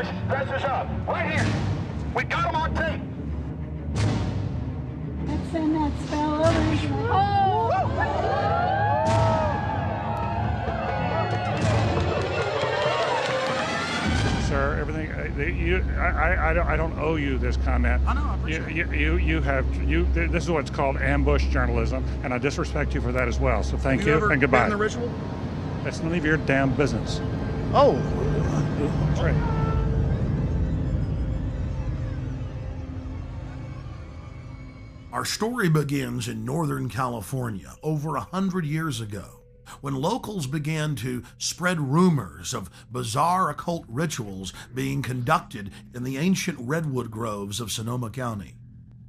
ambush dressers up. Right here. We got them on tape. Let's send that spell over. Oh! Sir, everything I don't owe you this comment. I know, I appreciate it. This is what's called ambush journalism, and I disrespect you for that as well. So thank you and goodbye. Been in the ritual? That's none of your damn business. Oh, that's right. Our story begins in Northern California over 100 years ago, when locals began to spread rumors of bizarre occult rituals being conducted in the ancient redwood groves of Sonoma County.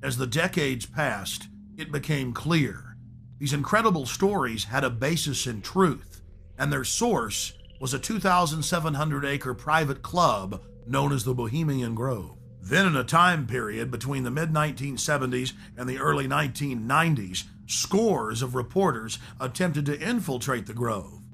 As the decades passed, it became clear these incredible stories had a basis in truth, and their source was a 2,700-acre private club known as the Bohemian Grove. Then, in a time period between the mid-1970s and the early 1990s, scores of reporters attempted to infiltrate the Grove.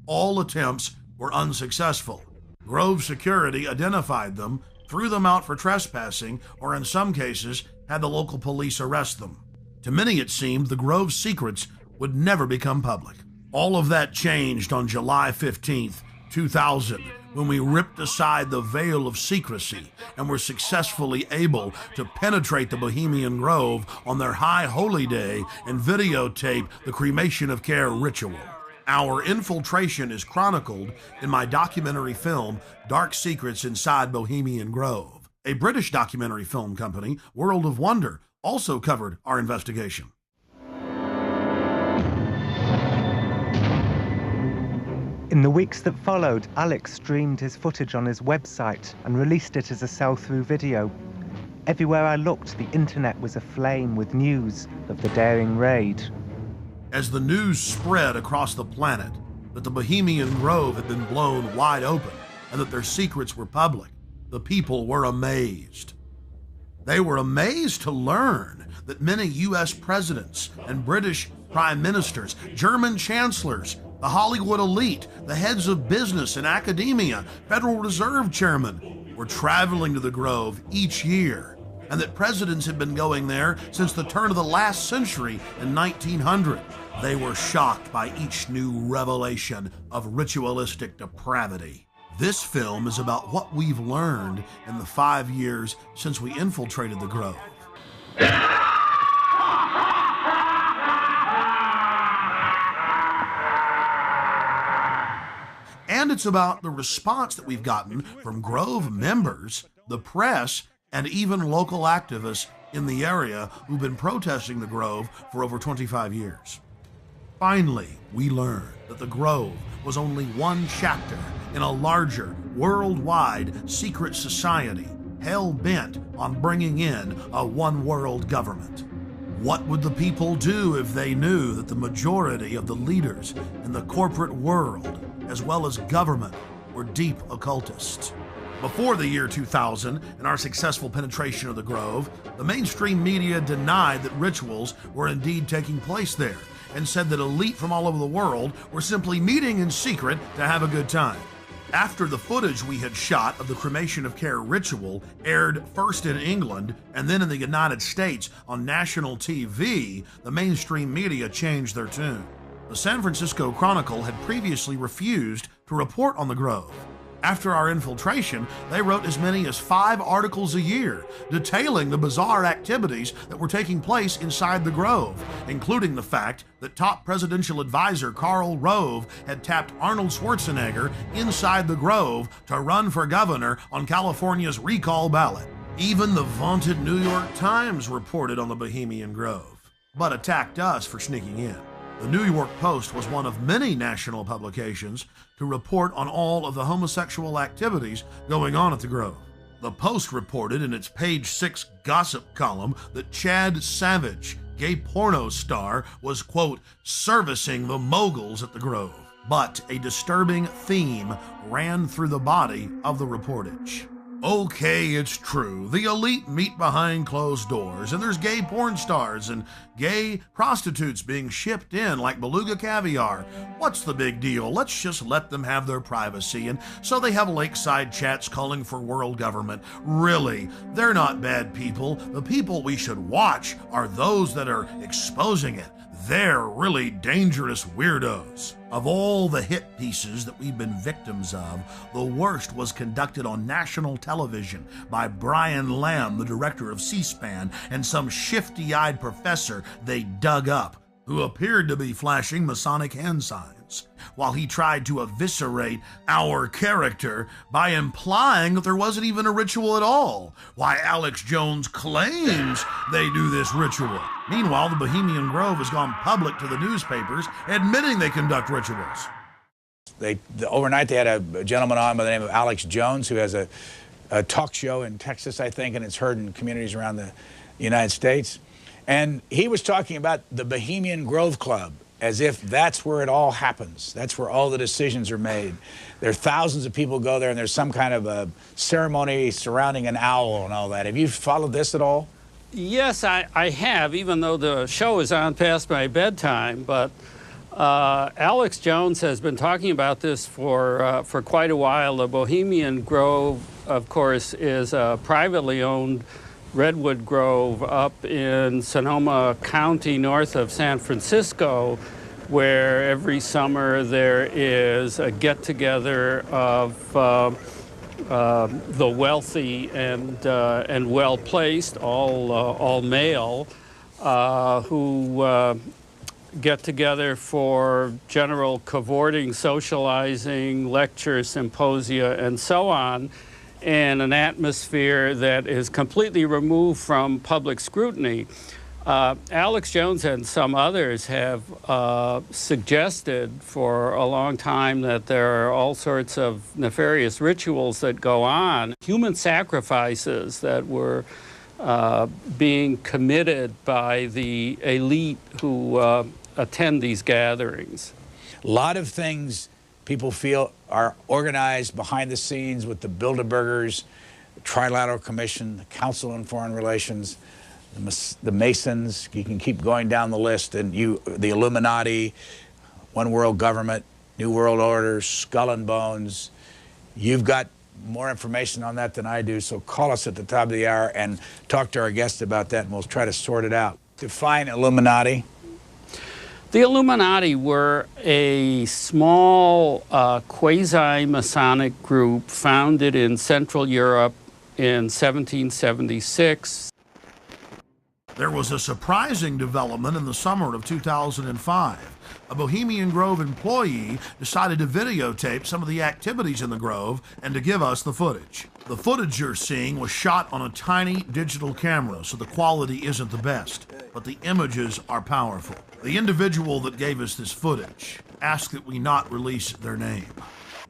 All attempts were unsuccessful. Grove security identified them, threw them out for trespassing, or in some cases, had the local police arrest them. To many, it seemed the Grove's secrets would never become public. All of that changed on July 15th, 2000, when we ripped aside the veil of secrecy and were successfully able to penetrate the Bohemian Grove on their high holy day and videotape the cremation of care ritual. Our infiltration is chronicled in my documentary film, Dark Secrets Inside Bohemian Grove. A British documentary film company, World of Wonder, also covered our investigation. In the weeks that followed, Alex streamed his footage on his website and released it as a sell-through video. Everywhere I looked, the internet was aflame with news of the daring raid. As the news spread across the planet that the Bohemian Grove had been blown wide open and that their secrets were public, the people were amazed. They were amazed to learn that many U.S. presidents and British prime ministers, German chancellors, the Hollywood elite, the heads of business and academia, Federal Reserve chairmen were traveling to the Grove each year, and that presidents had been going there since the turn of the last century in 1900. They were shocked by each new revelation of ritualistic depravity. This film is about what we've learned in the 5 years since we infiltrated the Grove. And it's about the response that we've gotten from Grove members, the press, and even local activists in the area who've been protesting the Grove for over 25 years. Finally, we learned that the Grove was only one chapter in a larger, worldwide secret society hell-bent on bringing in a one-world government. What would the people do if they knew that the majority of the leaders in the corporate world, as well as government, were deep occultists? Before the year 2000 and our successful penetration of the Grove, the mainstream media denied that rituals were indeed taking place there and said that elite from all over the world were simply meeting in secret to have a good time. After the footage we had shot of the cremation of care ritual aired first in England and then in the United States on national TV, the mainstream media changed their tune. The San Francisco Chronicle had previously refused to report on the Grove. After our infiltration, they wrote as many as 5 articles a year detailing the bizarre activities that were taking place inside the Grove, including the fact that top presidential advisor Karl Rove had tapped Arnold Schwarzenegger inside the Grove to run for governor on California's recall ballot. Even the vaunted New York Times reported on the Bohemian Grove, but attacked us for sneaking in. The New York Post was one of many national publications to report on all of the homosexual activities going on at the Grove. The Post reported in its page 6 gossip column that Chad Savage, gay porno star, was, quote, servicing the moguls at the Grove. But a disturbing theme ran through the body of the reportage. Okay, it's true. The elite meet behind closed doors, and there's gay porn stars and gay prostitutes being shipped in like beluga caviar. What's the big deal? Let's just let them have their privacy. And so they have lakeside chats calling for world government. Really, they're not bad people. The people we should watch are those that are exposing it. They're really dangerous weirdos. Of all the hit pieces that we've been victims of, the worst was conducted on national television by Brian Lamb, the director of C-SPAN, and some shifty-eyed professor they dug up, who appeared to be flashing Masonic hand signs, while he tried to eviscerate our character by implying that there wasn't even a ritual at all. Why, Alex Jones claims they do this ritual. Meanwhile, the Bohemian Grove has gone public to the newspapers, admitting they conduct rituals. Overnight, they had a gentleman on by the name of Alex Jones, who has a talk show in Texas, I think, and it's heard in communities around the United States. And he was talking about the Bohemian Grove Club, as if that's where it all happens. That's where all the decisions are made. There are thousands of people go there, and there's some kind of a ceremony surrounding an owl and all that. Have you followed this at all? Yes, I have, even though the show is on past my bedtime. But Alex Jones has been talking about this for quite a while. The Bohemian Grove, of course, is a privately owned redwood grove up in Sonoma County, north of San Francisco, where every summer there is a get-together of the wealthy and well-placed, all male, who get together for general cavorting, socializing, lectures, symposia, and so on, in an atmosphere that is completely removed from public scrutiny. Alex Jones and some others have suggested for a long time that there are all sorts of nefarious rituals that go on, human sacrifices that were being committed by the elite who attend these gatherings. A lot of things people feel are organized behind the scenes with the Bilderbergers, the Trilateral Commission, the Council on Foreign Relations, the Masons. You can keep going down the list, and the Illuminati, One World Government, New World Order, Skull and Bones. You've got more information on that than I do, so call us at the top of the hour and talk to our guests about that, and we'll try to sort it out. Define Illuminati. The Illuminati were a small quasi-Masonic group founded in Central Europe in 1776. There was a surprising development in the summer of 2005. A Bohemian Grove employee decided to videotape some of the activities in the Grove and to give us the footage. The footage you're seeing was shot on a tiny digital camera, so the quality isn't the best, but the images are powerful. The individual that gave us this footage asked that we not release their name.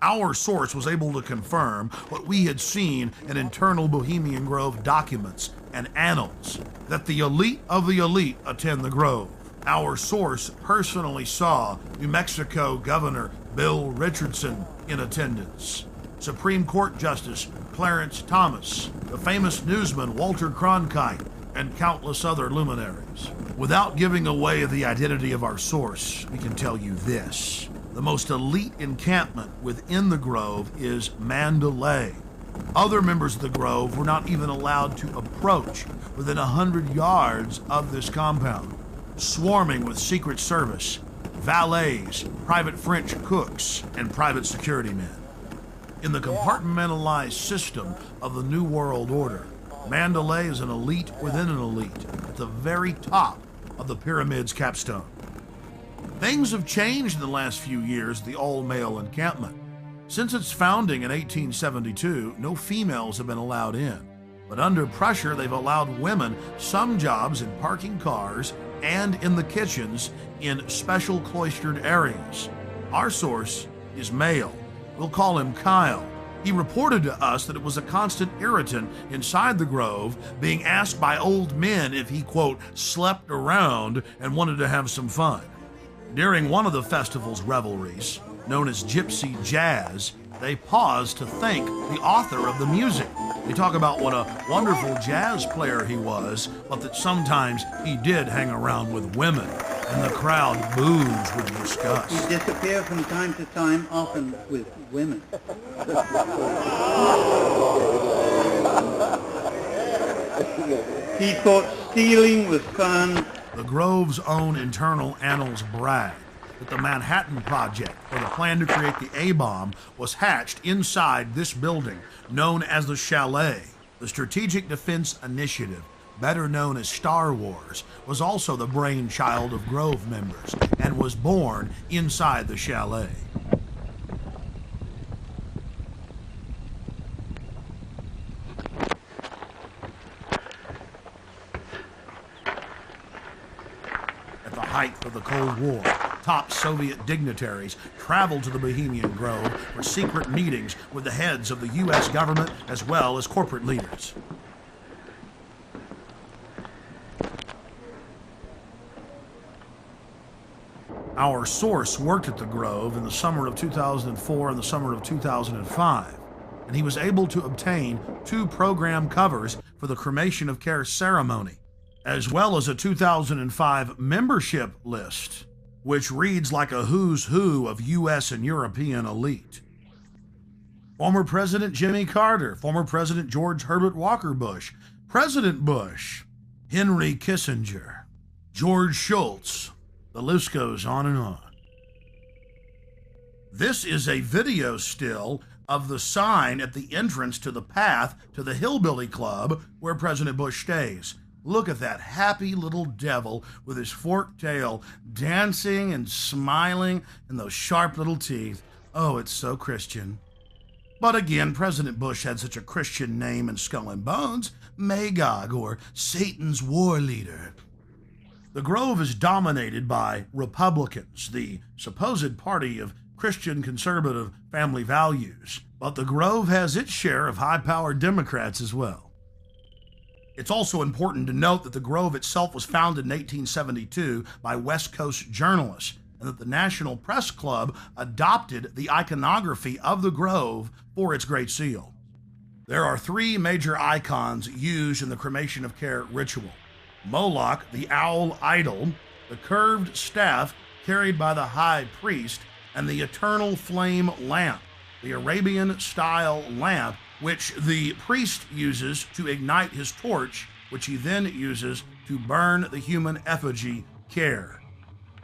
Our source was able to confirm what we had seen in internal Bohemian Grove documents and annals, that the elite of the elite attend the Grove. Our source personally saw New Mexico Governor Bill Richardson in attendance, Supreme Court Justice Clarence Thomas, the famous newsman Walter Cronkite, and countless other luminaries. Without giving away the identity of our source, we can tell you this. The most elite encampment within the Grove is Mandalay. Other members of the Grove were not even allowed to approach within 100 yards of this compound, swarming with Secret Service, valets, private French cooks, and private security men. In the compartmentalized system of the New World Order, Mandalay is an elite within an elite at the very top of the pyramid's capstone. Things have changed in the last few years at the all-male encampment. Since its founding in 1872, no females have been allowed in. But under pressure, they've allowed women some jobs in parking cars and in the kitchens in special cloistered areas. Our source is male. We'll call him Kyle. He reported to us that it was a constant irritant inside the Grove, being asked by old men if he, quote, slept around and wanted to have some fun. During one of the festival's revelries, known as Gypsy Jazz, they pause to thank the author of the music. They talk about what a wonderful jazz player he was, but that sometimes he did hang around with women, and the crowd boos with disgust. He disappeared from time to time, often with women. He thought stealing was fun. The Grove's own internal annals brag that the Manhattan Project, or the plan to create the A-bomb, was hatched inside this building, known as the Chalet. The Strategic Defense Initiative, better known as Star Wars, was also the brainchild of Grove members and was born inside the Chalet. At the height of the Cold War, top Soviet dignitaries traveled to the Bohemian Grove for secret meetings with the heads of the U.S. government as well as corporate leaders. Our source worked at the Grove in the summer of 2004 and the summer of 2005, and he was able to obtain 2 program covers for the cremation of care ceremony, as well as a 2005 membership list, which reads like a who's who of U.S. and European elite. Former President Jimmy Carter, former President George Herbert Walker Bush, President Bush, Henry Kissinger, George Shultz. The list goes on and on. This is a video still of the sign at the entrance to the path to the Hillbilly Club where President Bush stays. Look at that happy little devil with his forked tail dancing and smiling and those sharp little teeth. Oh, it's so Christian. But again, President Bush had such a Christian name in Skull and Bones, Magog, or Satan's war leader. The Grove is dominated by Republicans, the supposed party of Christian conservative family values, but the Grove has its share of high-powered Democrats as well. It's also important to note that the Grove itself was founded in 1872 by West Coast journalists, and that the National Press Club adopted the iconography of the Grove for its Great Seal. There are 3 major icons used in the cremation of care ritual: Moloch, the owl idol, the curved staff carried by the high priest, and the eternal flame lamp, the Arabian-style lamp, which the priest uses to ignite his torch, which he then uses to burn the human effigy, Care.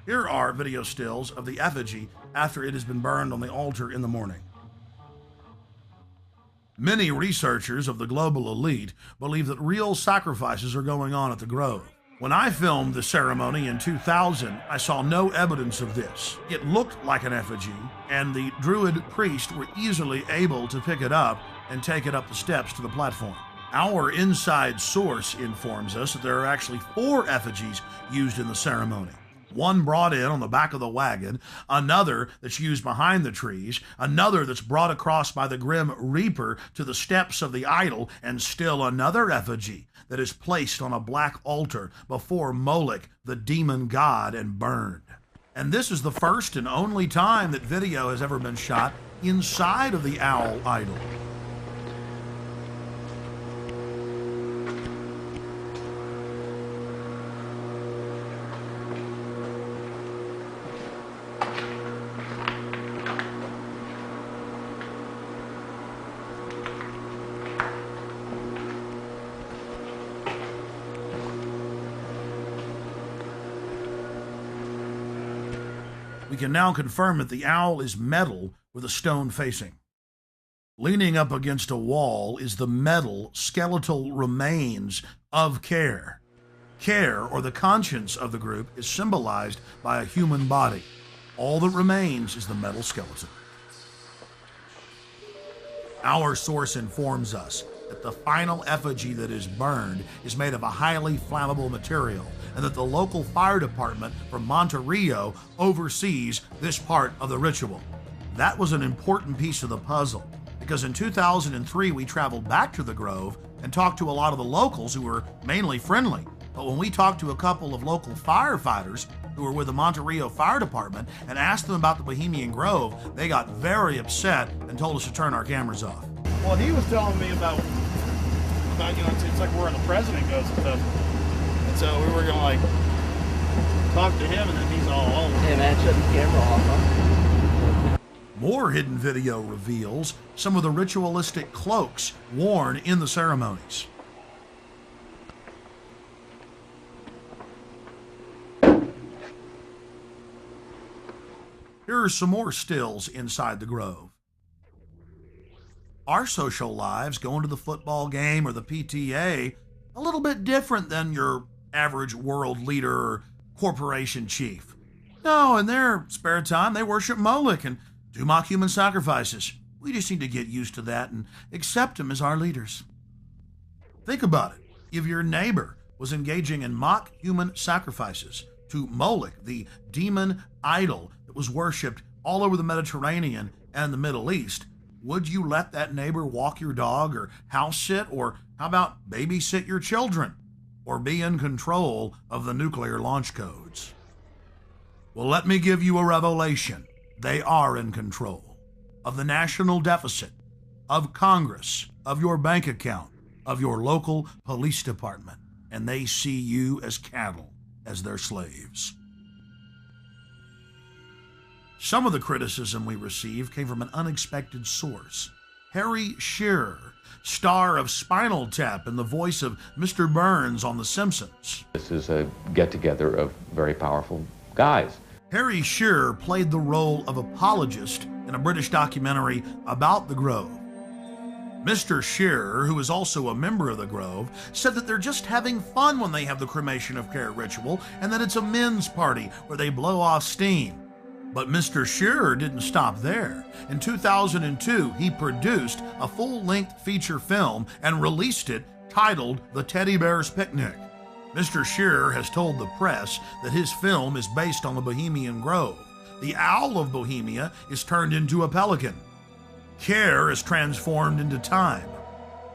Here are video stills of the effigy after it has been burned on the altar in the morning. Many researchers of the global elite believe that real sacrifices are going on at the Grove. When I filmed the ceremony in 2000, I saw no evidence of this. It looked like an effigy, and the Druid priest were easily able to pick it up and take it up the steps to the platform. Our inside source informs us that there are actually 4 effigies used in the ceremony. One brought in on the back of the wagon, another that's used behind the trees, another that's brought across by the Grim Reaper to the steps of the idol, and still another effigy that is placed on a black altar before Moloch, the demon god, and burned. And this is the first and only time that video has ever been shot inside of the owl idol. We can now confirm that the owl is metal with a stone facing. Leaning up against a wall is the metal skeletal remains of Care. Care, or the conscience of the group, is symbolized by a human body. All that remains is the metal skeleton. Our source informs us that the final effigy that is burned is made of a highly flammable material, and that the local fire department from Monterrey oversees this part of the ritual. That was an important piece of the puzzle, because in 2003 we traveled back to the Grove and talked to a lot of the locals who were mainly friendly. But when we talked to a couple of local firefighters who were with the Monterey Fire Department and asked them about the Bohemian Grove, they got very upset and told us to turn our cameras off. Well, he was telling me about you know, it's like where the president goes and stuff. And so we were gonna like talk to him, and then he's all over. Hey man, shut the camera off, huh? More hidden video reveals some of the ritualistic cloaks worn in the ceremonies. Here are some more stills inside the Grove. Our social lives, going to the football game or the PTA, a little bit different than your average world leader or corporation chief. No, in their spare time, they worship Moloch and do mock human sacrifices. We just need to get used to that and accept them as our leaders. Think about it. If your neighbor was engaging in mock human sacrifices to Moloch, the demon idol that was worshipped all over the Mediterranean and the Middle East, would you let that neighbor walk your dog or house sit, or how about babysit your children, or be in control of the nuclear launch codes? Well, let me give you a revelation. They are in control of the national deficit, of Congress, of your bank account, of your local police department, and they see you as cattle, as their slaves. Some of the criticism we received came from an unexpected source. Harry Shearer, star of Spinal Tap and the voice of Mr. Burns on The Simpsons. This is a get-together of very powerful guys. Harry Shearer played the role of apologist in a British documentary about the Grove. Mr. Shearer, who is also a member of the Grove, said that they're just having fun when they have the cremation of care ritual, and that it's a men's party where they blow off steam. But Mr. Shearer didn't stop there. In 2002, he produced a full-length feature film and released it titled The Teddy Bear's Picnic. Mr. Shearer has told the press that his film is based on the Bohemian Grove. The owl of Bohemia is turned into a pelican. Care is transformed into time.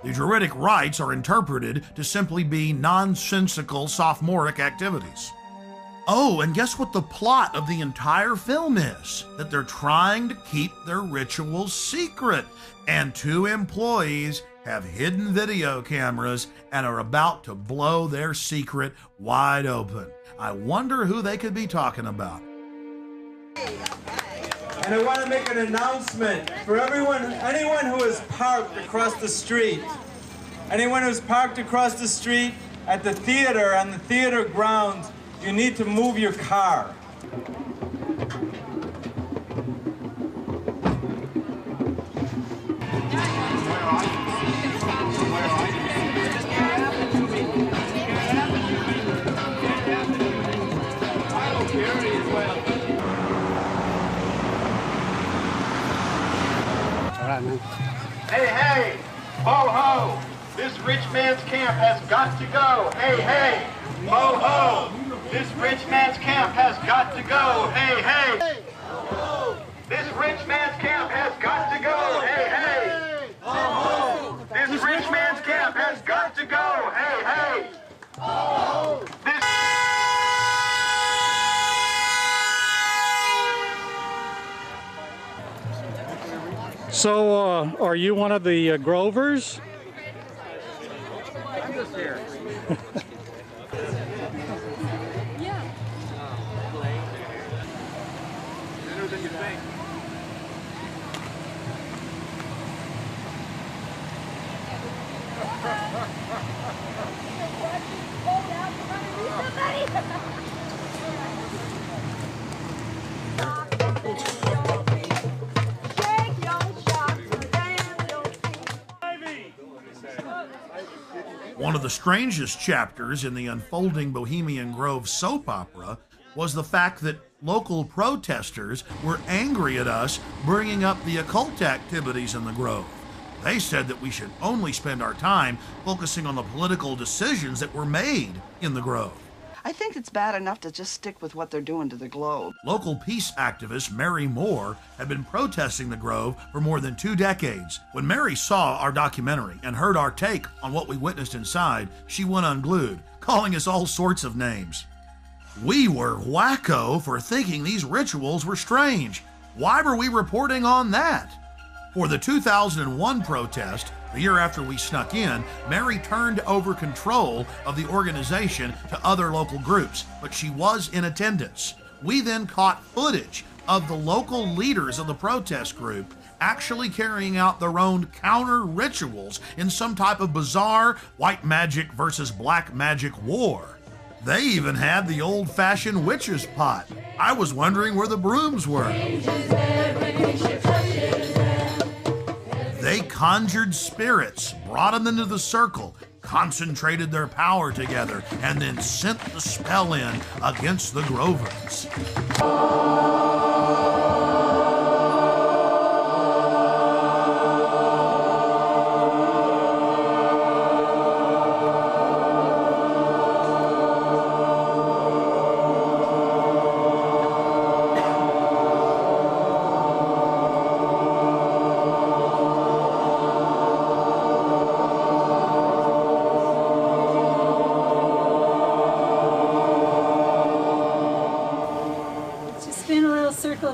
The Druidic rites are interpreted to simply be nonsensical sophomoric activities. Oh, and guess what the plot of the entire film is? That they're trying to keep their rituals secret, and two employees have hidden video cameras and are about to blow their secret wide open. I wonder who they could be talking about. And I want to make an announcement for anyone who is parked across the street. Anyone who's parked across the street at the theater, on the theater grounds, you need to move your car. Hey, hey, ho, ho, this rich man's camp has got to go. Hey, hey, ho, ho, this rich man's camp has got to go. Hey, hey, this rich man's camp has got to go. Hey, hey, this rich man's camp has got to go. Hey, hey, this... So, are you one of the Grovers? I'm just here. Yeah. Better than you think. One of the strangest chapters in the unfolding Bohemian Grove soap opera was the fact that local protesters were angry at us bringing up the occult activities in the Grove. They said that we should only spend our time focusing on the political decisions that were made in the Grove. I think it's bad enough to just stick with what they're doing to the Globe. Local peace activist Mary Moore had been protesting the Grove for more than 2 decades. When Mary saw our documentary and heard our take on what we witnessed inside, she went unglued, calling us all sorts of names. We were wacko for thinking these rituals were strange. Why were we reporting on that? For the 2001 protest, the year after we snuck in, Mary turned over control of the organization to other local groups, but she was in attendance. We then caught footage of the local leaders of the protest group actually carrying out their own counter rituals in some type of bizarre white magic versus black magic war. They even had the old-fashioned witch's pot. I was wondering where the brooms were. They conjured spirits, brought them into the circle, concentrated their power together, and then sent the spell in against the Grovers.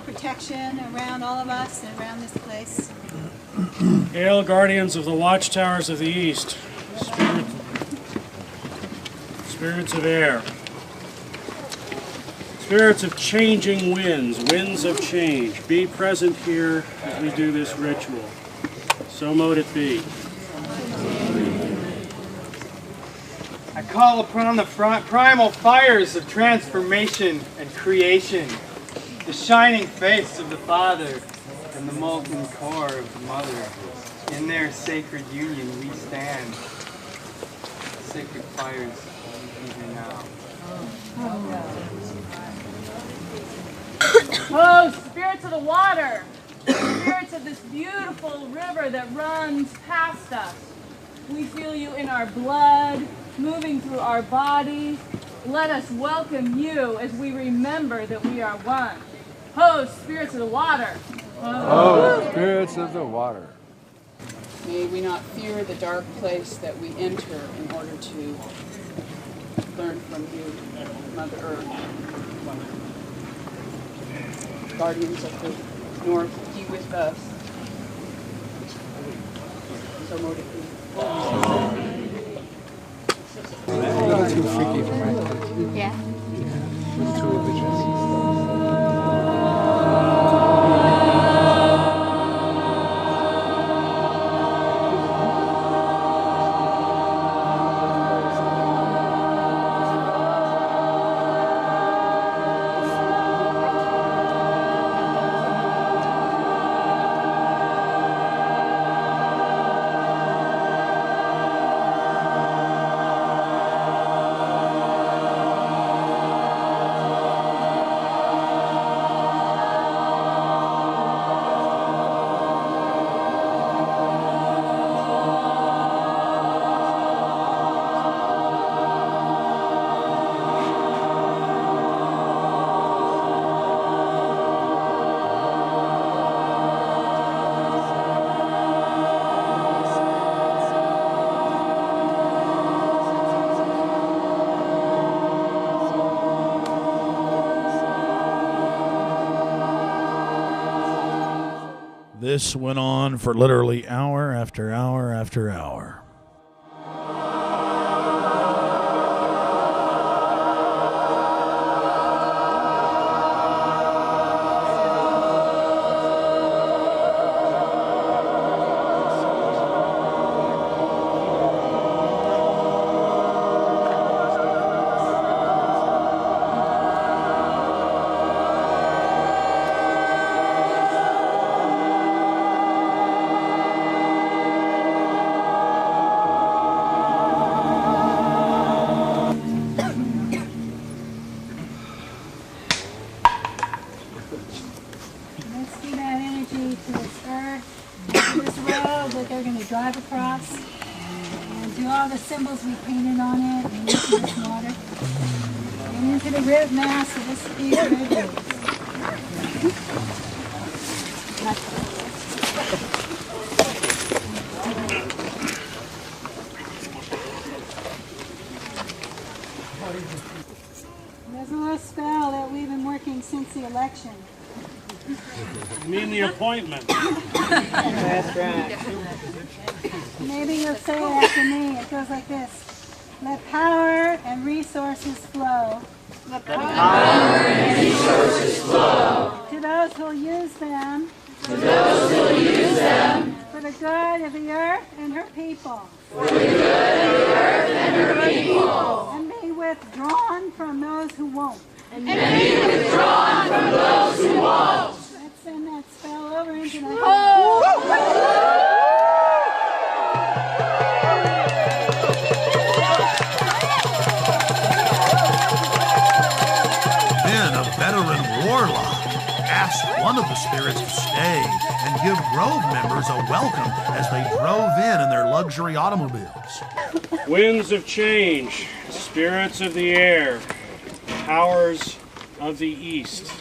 Protection around all of us and around this place. Hail, guardians of the watchtowers of the east, spirits of air, spirits of changing winds, winds of change, be present here as we do this ritual. So mote it be. I call upon the primal fires of transformation and creation, the shining face of the Father and the molten core of the Mother. In their sacred union we stand. Sacred fires even now. Oh, spirits of the water, spirits of this beautiful river that runs past us. We feel you in our blood, moving through our bodies. Let us welcome you as we remember that we are one. Ho, spirits of the water! Oh, spirits of the water! May we not fear the dark place that we enter in order to learn from you, Mother Earth. Guardians of the North, be with us. So mote it be. A little too freaky for my taste. Yeah. A little too religious. This went on for literally hour after hour after hour. Drive across and do all the symbols we painted on it and into this water and into the rib mass of these ribs. election. You mean the appointment? That's right. Maybe you'll say it after me. It goes like this. Let power and resources flow. Let power and resources flow. To those who will use them. To those who will use them. For the good of the earth and her people. For the good of the earth and her people. And be withdrawn from those who won't. And be withdrawn from those who won't. Let's send that spell over into the Then a veteran warlock asked one of the spirits to stay and give Grove members a welcome as they drove in their luxury automobiles. Winds of change, spirits of the air, powers of the east.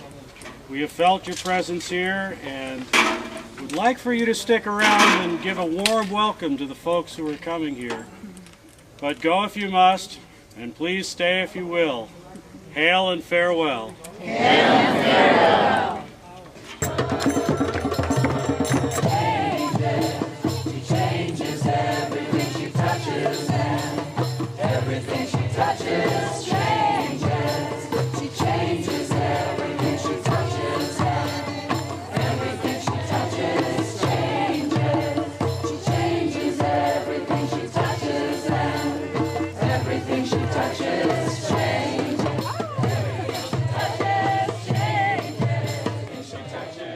We have felt your presence here and would like for you to stick around and give a warm welcome to the folks who are coming here. But go if you must, and please stay if you will. Hail and farewell. Hail and farewell. She changes everything she touches, and everything she touches changes. She changes everything she touches, and everything she touches changes. She changes everything she touches, and everything she touches changes.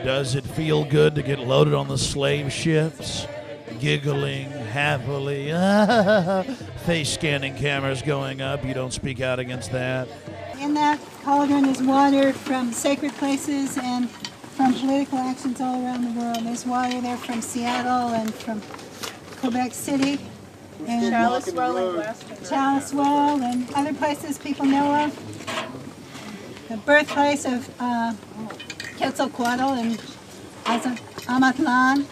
Does it feel good to get loaded on the slave ships? Giggling happily. Face scanning cameras going up. You don't speak out against that. In that cauldron is water from sacred places and from political actions all around the world. There's water there from Seattle and from Quebec City. And Chalice Well in Western. Chalice Well and other places people know of. The birthplace of Quetzalcoatl and Amatlan.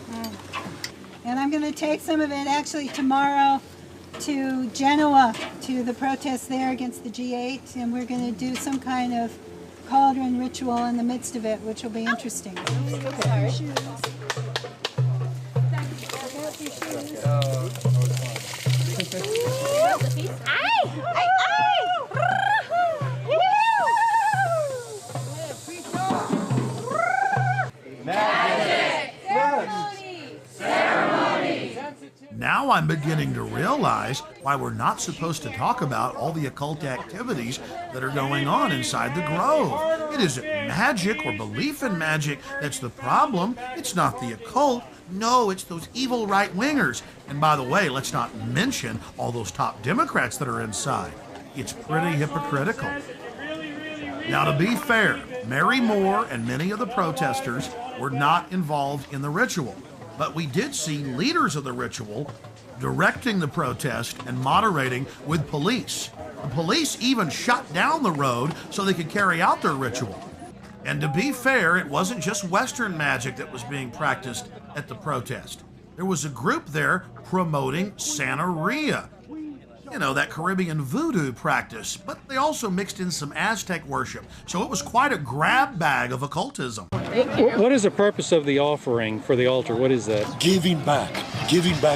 And I'm going to take some of it actually tomorrow to Genoa, to the protest there against the G8, and we're going to do some kind of cauldron ritual in the midst of it, which will be interesting. Now I'm beginning to realize why we're not supposed to talk about all the occult activities that are going on inside the Grove. It isn't magic or belief in magic that's the problem. It's not the occult. No, it's those evil right-wingers. And by the way, let's not mention all those top Democrats that are inside. It's pretty hypocritical. Now, to be fair, Mary Moore and many of the protesters were not involved in the ritual. But we did see leaders of the ritual directing the protest and moderating with police. The police even shut down the road so they could carry out their ritual. And to be fair, it wasn't just Western magic that was being practiced at the protest. There was a group there promoting Santeria. You know, that Caribbean voodoo practice, but they also mixed in some Aztec worship. So it was quite a grab bag of occultism. What is the purpose of the offering for the altar? What is that? Giving back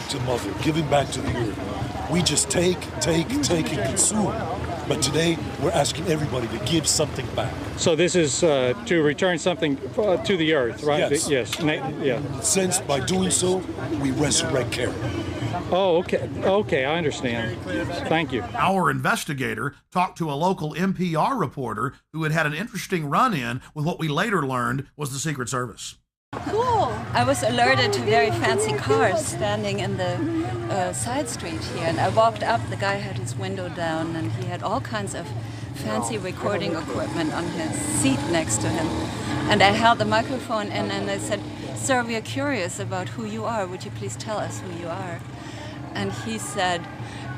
to Mother, giving back to the earth. We just take, and consume. But today, we're asking everybody to give something back. So this is to return something to the earth, right? Yes. Yes. Yeah. Since by doing so, we resurrect care. Oh, okay. Okay, I understand. Thank you. Our investigator talked to a local NPR reporter who had an interesting run-in with what we later learned was the Secret Service. Cool. I was alerted to very fancy cars standing in the side street here, and I walked up. The guy had his window down, and he had all kinds of fancy recording equipment on his seat next to him. And I held the microphone in, and I said, "Sir, we are curious about who you are. Would you please tell us who you are?" And he said,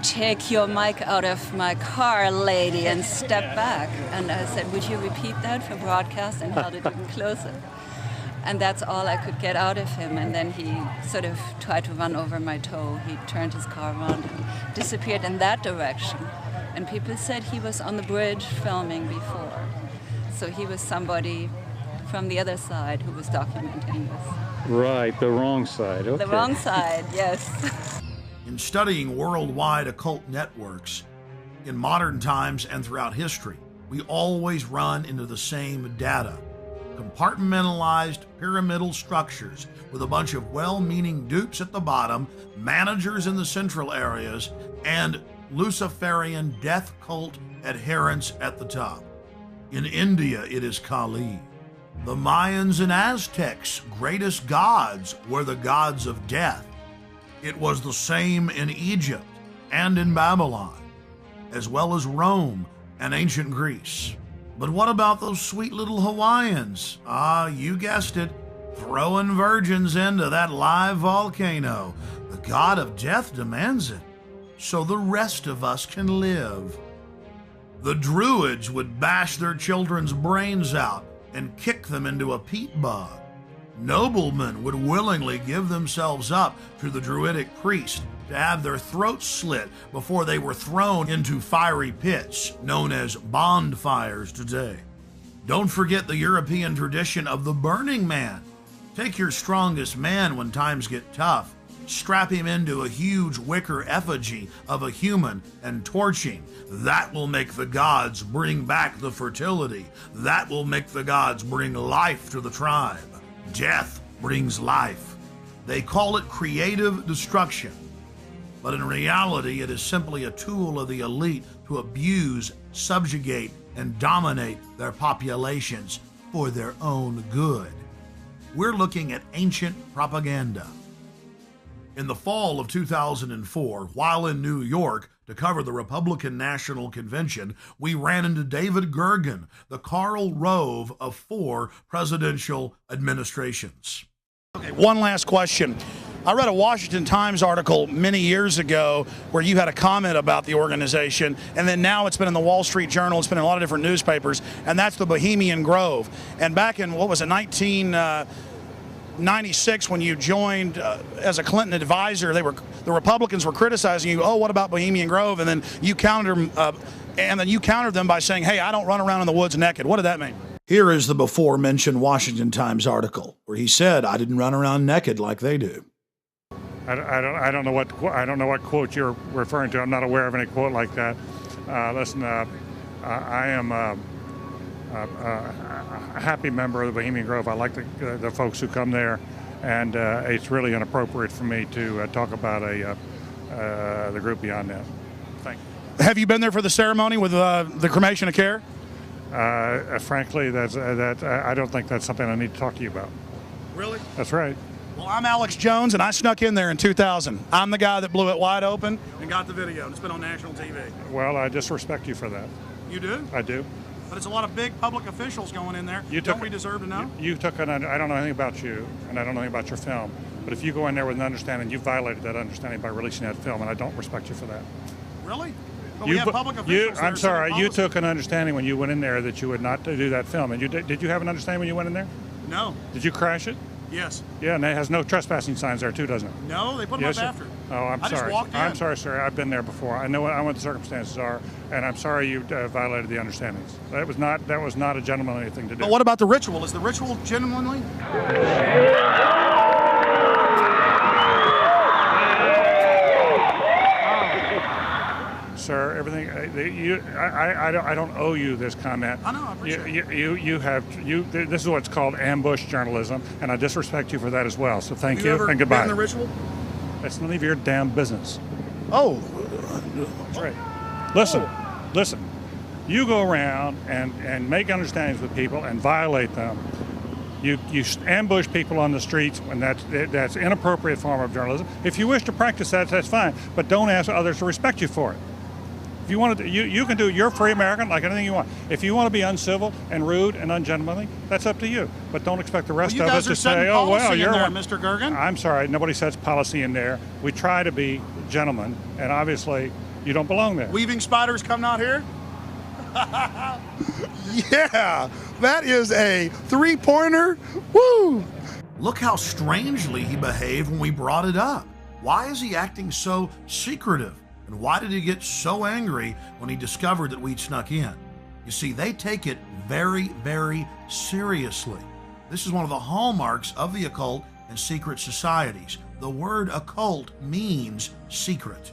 "Take your mic out of my car, lady, and step back." And I said, "Would you repeat that for broadcast?" And held it even closer. And that's all I could get out of him. And then he sort of tried to run over my toe. He turned his car around and disappeared in that direction. And people said he was on the bridge filming before. So he was somebody from the other side who was documenting this. Right, the wrong side. Okay. The wrong side, yes. In studying worldwide occult networks, in modern times and throughout history, we always run into the same data. Compartmentalized pyramidal structures with a bunch of well-meaning dupes at the bottom, managers in the central areas, and Luciferian death cult adherents at the top. In India, it is Kali. The Mayans and Aztecs' greatest gods were the gods of death. It was the same in Egypt and in Babylon, as well as Rome and ancient Greece. But what about those sweet little Hawaiians? You guessed it, throwing virgins into that live volcano. The god of death demands it, so the rest of us can live. The Druids would bash their children's brains out and kick them into a peat bog. Noblemen would willingly give themselves up to the Druidic priest to have their throats slit before they were thrown into fiery pits, known as bonfires today. Don't forget the European tradition of the Burning Man. Take your strongest man when times get tough, strap him into a huge wicker effigy of a human and torch him. That will make the gods bring back the fertility. That will make the gods bring life to the tribe. Death brings life. They call it creative destruction, but in reality it is simply a tool of the elite to abuse, subjugate, and dominate their populations for their own good. We're looking at ancient propaganda. In the fall of 2004, while in New York to cover the Republican National Convention, we ran into David Gergen, the Karl Rove of 4 presidential administrations. Okay, one last question. I read a Washington Times article many years ago where you had a comment about the organization, and then now it's been in the Wall Street Journal, it's been in a lot of different newspapers, and that's the Bohemian Grove. And back in, 1996, when you joined as a Clinton advisor, the Republicans were criticizing you. Oh, what about Bohemian Grove? And then you countered them by saying, "Hey, I don't run around in the woods naked." What did that mean? Here is the before-mentioned Washington Times article where he said, "I didn't run around naked like they do." I don't know what quote you're referring to. I'm not aware of any quote like that. Listen, I am a happy member of the Bohemian Grove. I like the folks who come there, and it's really inappropriate for me to talk about the group beyond that. Thank you. Have you been there for the ceremony with the cremation of care? Frankly, I don't think that's something I need to talk to you about. Really? That's right. Well, I'm Alex Jones, and I snuck in there in 2000. I'm the guy that blew it wide open and got the video, and it's been on national TV. Well, I disrespect you for that. You do? I do. But it's a lot of big public officials going in there. Don't we deserve to know? I don't know anything about you, and I don't know anything about your film. But if you go in there with an understanding, you violated that understanding by releasing that film, and I don't respect you for that. Really? But we have public officials. I'm sorry. You took an understanding when you went in there that you would not do that film. And did you have an understanding when you went in there? No. Did you crash it? Yes. Yeah, and it has no trespassing signs there too, doesn't it? No, they put them up after. Oh, I'm sorry. I just walked in. I'm sorry, sir. I've been there before. I know what the circumstances are, and I'm sorry you violated the understandings. That was not a gentlemanly thing to do. But what about the ritual? Is the ritual gentlemanly? Sir, everything. I don't owe you this comment. I know. I appreciate it. This is what's called ambush journalism, and I disrespect you for that as well. So thank you and goodbye. Have you ever been in the ritual? That's none of your damn business. Oh, that's right. Listen. You go around and make understandings with people and violate them. You ambush people on the streets, and that's inappropriate form of journalism. If you wish to practice that, that's fine, but don't ask others to respect you for it. If you want to, you can do. You're free American, like anything you want. If you want to be uncivil and rude and ungentlemanly, that's up to you. But don't expect the rest of us to say, "Oh well, you're there, Mr. Gergen." I'm sorry, nobody sets policy in there. We try to be gentlemen, and obviously, you don't belong there. Weaving spiders come out here. Yeah, that is a 3-pointer. Woo! Look how strangely he behaved when we brought it up. Why is he acting so secretive? And why did he get so angry when he discovered that we'd snuck in? You see, they take it very, very seriously. This is one of the hallmarks of the occult and secret societies. The word occult means secret.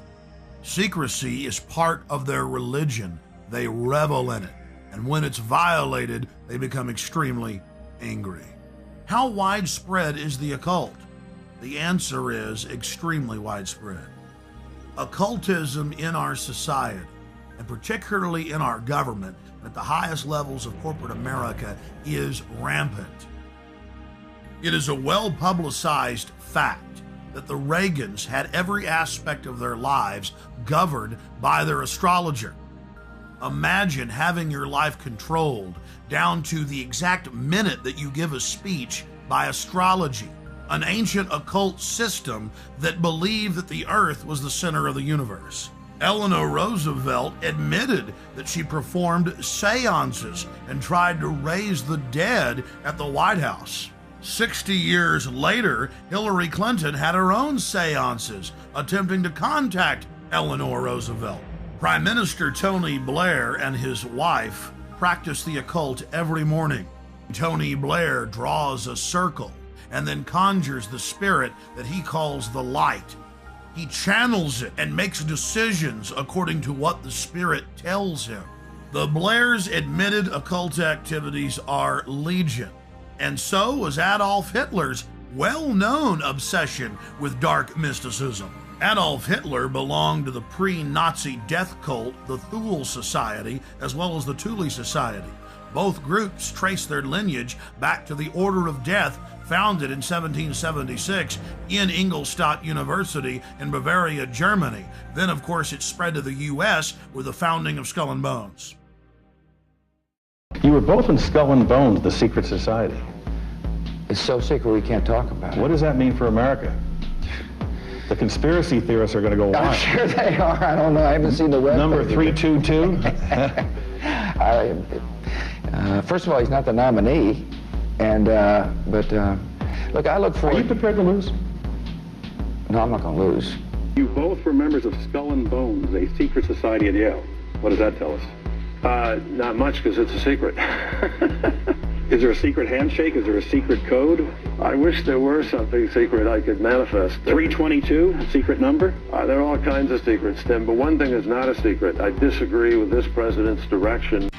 Secrecy is part of their religion. They revel in it. And when it's violated, they become extremely angry. How widespread is the occult? The answer is extremely widespread. Occultism in our society, and particularly in our government, at the highest levels of corporate America, is rampant. It is a well-publicized fact that the Reagans had every aspect of their lives governed by their astrologer. Imagine having your life controlled down to the exact minute that you give a speech by astrology, an ancient occult system that believed that the earth was the center of the universe. Eleanor Roosevelt admitted that she performed seances and tried to raise the dead at the White House. 60 years later, Hillary Clinton had her own seances attempting to contact Eleanor Roosevelt. Prime Minister Tony Blair and his wife practice the occult every morning. Tony Blair draws a circle and then conjures the spirit that he calls the light. He channels it and makes decisions according to what the spirit tells him. The Blairs' admitted occult activities are legion, and so was Adolf Hitler's well-known obsession with dark mysticism. Adolf Hitler belonged to the pre-Nazi death cult, the Thule Society, as well as the Thule Society. Both groups trace their lineage back to the Order of Death, founded in 1776 in Ingolstadt University in Bavaria, Germany. Then, of course, it spread to the U.S. with the founding of Skull and Bones. You were both in Skull and Bones, the secret society. It's so secret we can't talk about it. What does that mean for America? The conspiracy theorists are going to go wild. I'm sure they are. I don't know. I haven't seen the web. Number 322? First of all, he's not the nominee. And, look, I look forward... Are you prepared to lose? No, I'm not going to lose. You both were members of Skull and Bones, a secret society at Yale. What does that tell us? Not much, because it's a secret. Is there a secret handshake? Is there a secret code? I wish there were something secret I could manifest. 322, secret number? There are all kinds of secrets, Tim, but one thing is not a secret. I disagree with this president's direction.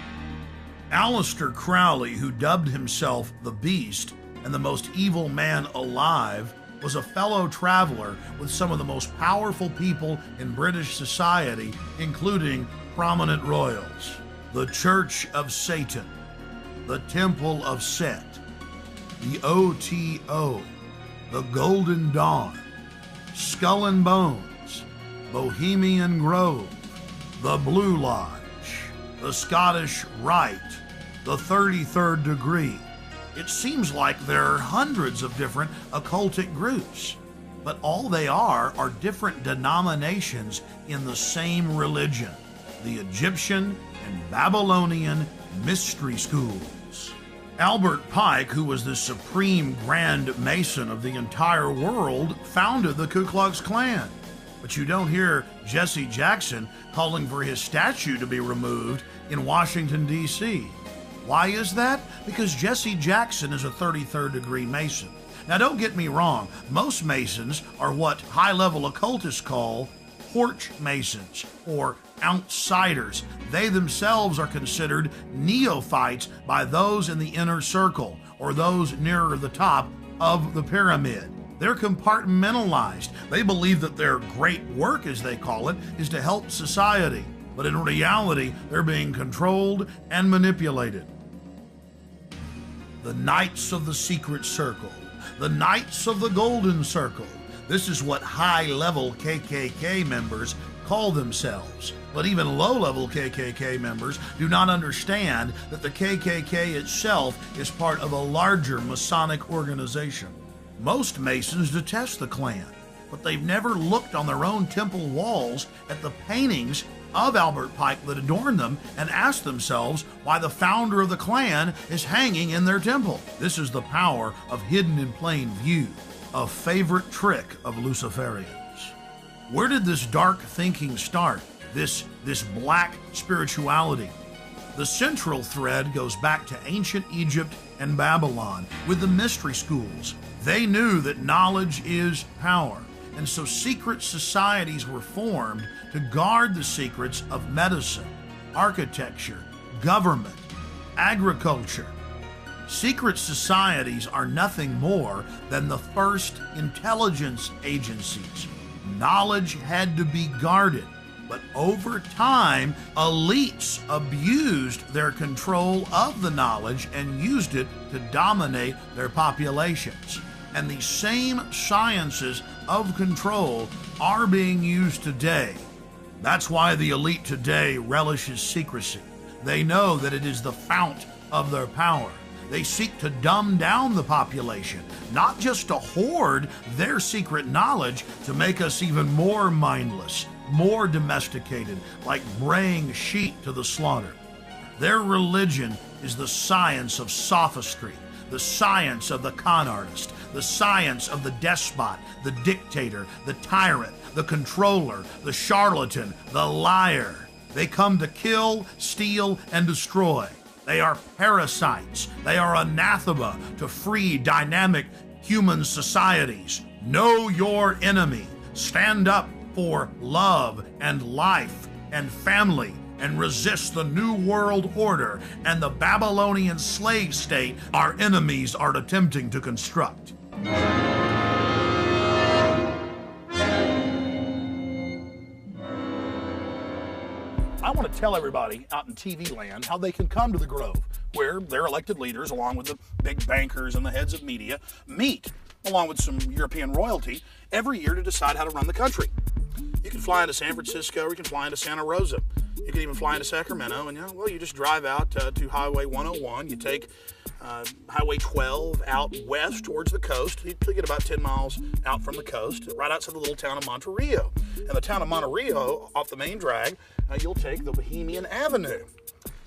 Aleister Crowley, who dubbed himself the Beast and the most evil man alive, was a fellow traveler with some of the most powerful people in British society, including prominent royals. The Church of Satan, the Temple of Set, the OTO, the Golden Dawn, Skull and Bones, Bohemian Grove, the Blue Lodge, the Scottish Rite, the 33rd Degree. It seems like there are hundreds of different occultic groups, but all they are different denominations in the same religion, the Egyptian and Babylonian mystery schools. Albert Pike, who was the supreme Grand Mason of the entire world, founded the Ku Klux Klan. But you don't hear Jesse Jackson calling for his statue to be removed in Washington, D.C. Why is that? Because Jesse Jackson is a 33rd degree Mason. Now, don't get me wrong. Most Masons are what high-level occultists call porch Masons or outsiders. They themselves are considered neophytes by those in the inner circle or those nearer the top of the pyramid. They're compartmentalized. They believe that their great work, as they call it, is to help society. But in reality, they're being controlled and manipulated. The Knights of the Secret Circle, the Knights of the Golden Circle. This is what high-level KKK members call themselves. But even low-level KKK members do not understand that the KKK itself is part of a larger Masonic organization. Most Masons detest the Klan, but they've never looked on their own temple walls at the paintings of Albert Pike that adorn them and asked themselves why the founder of the Klan is hanging in their temple. This is the power of hidden in plain view, a favorite trick of Luciferians. Where did this dark thinking start? This black spirituality? The central thread goes back to ancient Egypt and Babylon, with the mystery schools. They knew that knowledge is power, and so secret societies were formed to guard the secrets of medicine, architecture, government, agriculture. Secret societies are nothing more than the first intelligence agencies. Knowledge had to be guarded, but over time, elites abused their control of the knowledge and used it to dominate their populations. And the same sciences of control are being used today. That's why the elite today relishes secrecy. They know that it is the fount of their power. They seek to dumb down the population, not just to hoard their secret knowledge to make us even more mindless, more domesticated, like braying sheep to the slaughter. Their religion is the science of sophistry, the science of the con artist, the science of the despot, the dictator, the tyrant, the controller, the charlatan, the liar. They come to kill, steal, and destroy. They are parasites. They are anathema to free, dynamic human societies. Know your enemy. Stand up for love and life and family and resist the New World Order and the Babylonian slave state our enemies are attempting to construct. I want to tell everybody out in TV land how they can come to the Grove, where their elected leaders, along with the big bankers and the heads of media, meet, along with some European royalty, every year to decide how to run the country. You can fly into San Francisco, or you can fly into Santa Rosa. You can even fly into Sacramento, and you just drive out to Highway 101. You take Highway 12 out west towards the coast. You get about 10 miles out from the coast, right outside the little town of Monterrey. And the town of Monterrey, off the main drag, you'll take the Bohemian Avenue.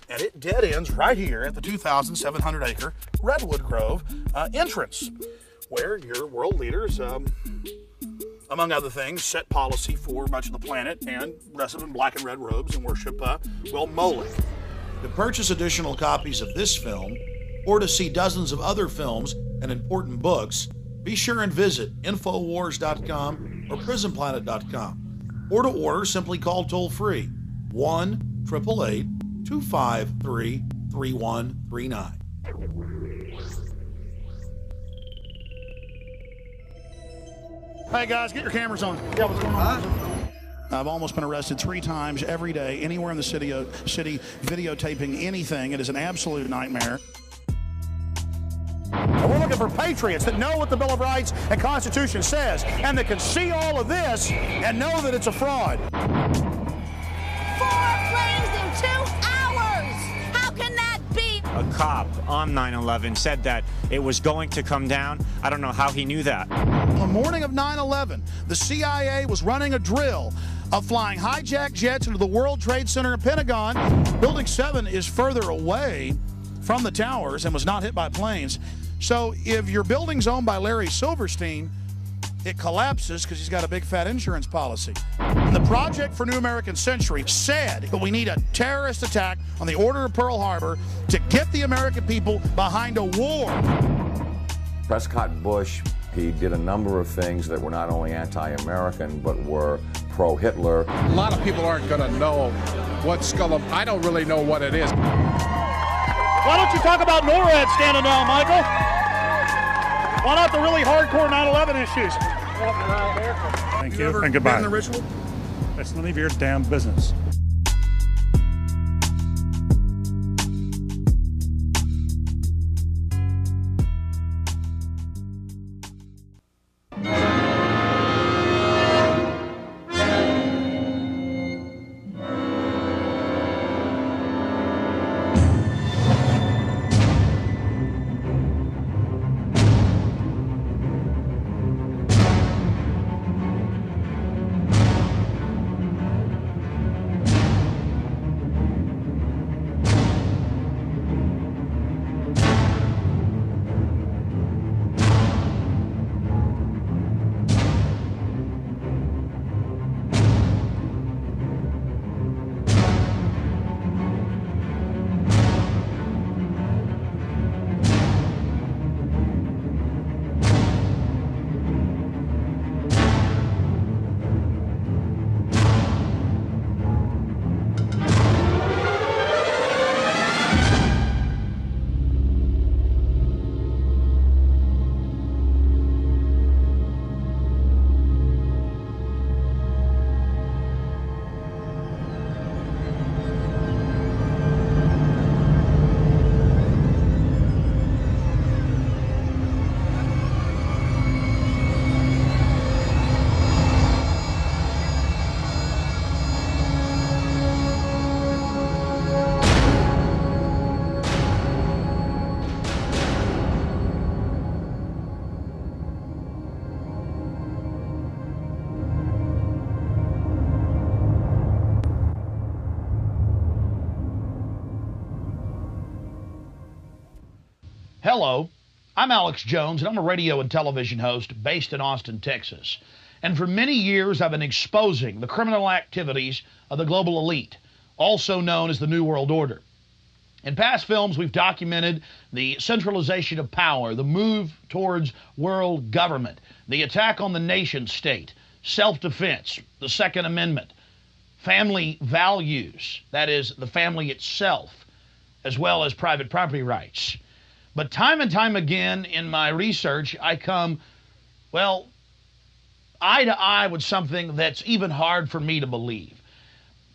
And it dead ends right here at the 2,700-acre Redwood Grove entrance, where your world leaders, among other things, set policy for much of the planet and dress up in black and red robes and worship, Moloch. To purchase additional copies of this film, or to see dozens of other films and important books, be sure and visit Infowars.com or PrisonPlanet.com. Or to order, simply call toll-free 1-888-253-3139. Hey guys, get your cameras on. Yeah, what's going on? I've almost been arrested 3 times every day, anywhere in the city, videotaping anything. It is an absolute nightmare. And we're looking for patriots that know what the Bill of Rights and Constitution says, and that can see all of this and know that it's a fraud. 4 planes in 2 hours! How can that be? A cop on 9/11 said that it was going to come down. I don't know how he knew that. On the morning of 9/11, the CIA was running a drill of flying hijacked jets into the World Trade Center and Pentagon. Building 7 is further away from the towers and was not hit by planes. So if your building's owned by Larry Silverstein, it collapses because he's got a big fat insurance policy. And the Project for New American Century said that we need a terrorist attack on the Order of Pearl Harbor to get the American people behind a war. Prescott Bush, he did a number of things that were not only anti-American, but were pro-Hitler. A lot of people aren't going to know what Skull. I don't really know what it is. Why don't you talk about NORAD standing down, Michael? Why not the really hardcore 9/11 issues? Thank you, and goodbye. Been in the ritual? That's none of your damn business. Hello, I'm Alex Jones, and I'm a radio and television host based in Austin, Texas. And for many years, I've been exposing the criminal activities of the global elite, also known as the New World Order. In past films, we've documented the centralization of power, the move towards world government, the attack on the nation state, self-defense, the Second Amendment, family values, that is, the family itself, as well as private property rights. But time and time again in my research, I come, well, eye to eye with something that's even hard for me to believe.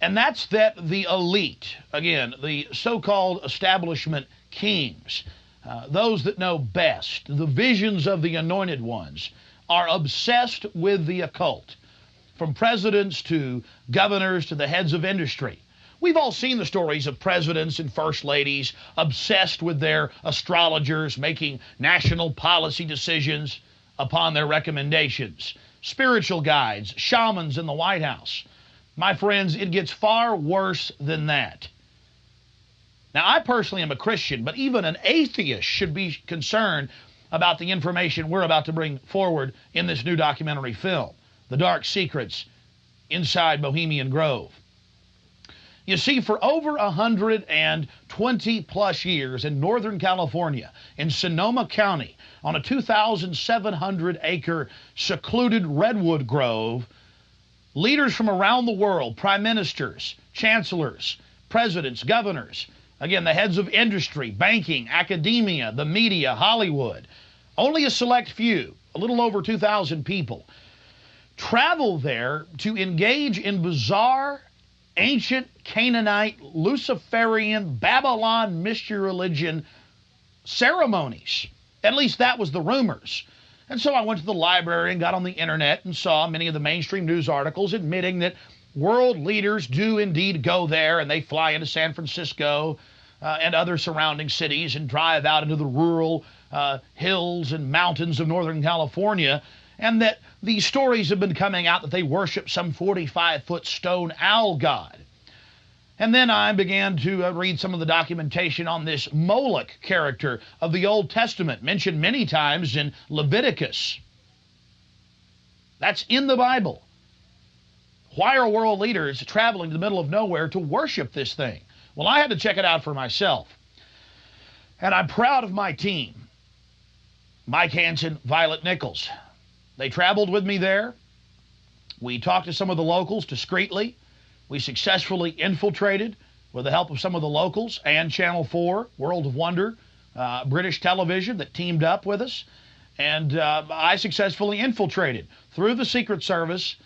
And that's that the elite, again, the so-called establishment kings, those that know best, the visions of the anointed ones, are obsessed with the occult, from presidents to governors to the heads of industry. We've all seen the stories of presidents and first ladies obsessed with their astrologers making national policy decisions upon their recommendations, spiritual guides, shamans in the White House. My friends, it gets far worse than that. Now, I personally am a Christian, but even an atheist should be concerned about the information we're about to bring forward in this new documentary film, The Dark Secrets Inside Bohemian Grove. You see, for over 120 plus years in Northern California, in Sonoma County, on a 2,700-acre secluded redwood grove, leaders from around the world, prime ministers, chancellors, presidents, governors, again, the heads of industry, banking, academia, the media, Hollywood, only a select few, a little over 2,000 people, travel there to engage in bizarre, ancient Canaanite, Luciferian, Babylon mystery religion ceremonies. At least that was the rumors. And so I went to the library and got on the internet and saw many of the mainstream news articles admitting that world leaders do indeed go there, and they fly into San Francisco and other surrounding cities and drive out into the rural hills and mountains of Northern California, and that these stories have been coming out that they worship some 45-foot stone owl god. And then I began to read some of the documentation on this Moloch character of the Old Testament, mentioned many times in Leviticus. That's in the Bible. Why are world leaders traveling to the middle of nowhere to worship this thing? Well, I had to check it out for myself. And I'm proud of my team. Mike Hansen, Violet Nichols. They traveled with me there. We talked to some of the locals discreetly. We successfully infiltrated, with the help of some of the locals and Channel 4, World of Wonder, British television that teamed up with us. And I successfully infiltrated through the Secret Service,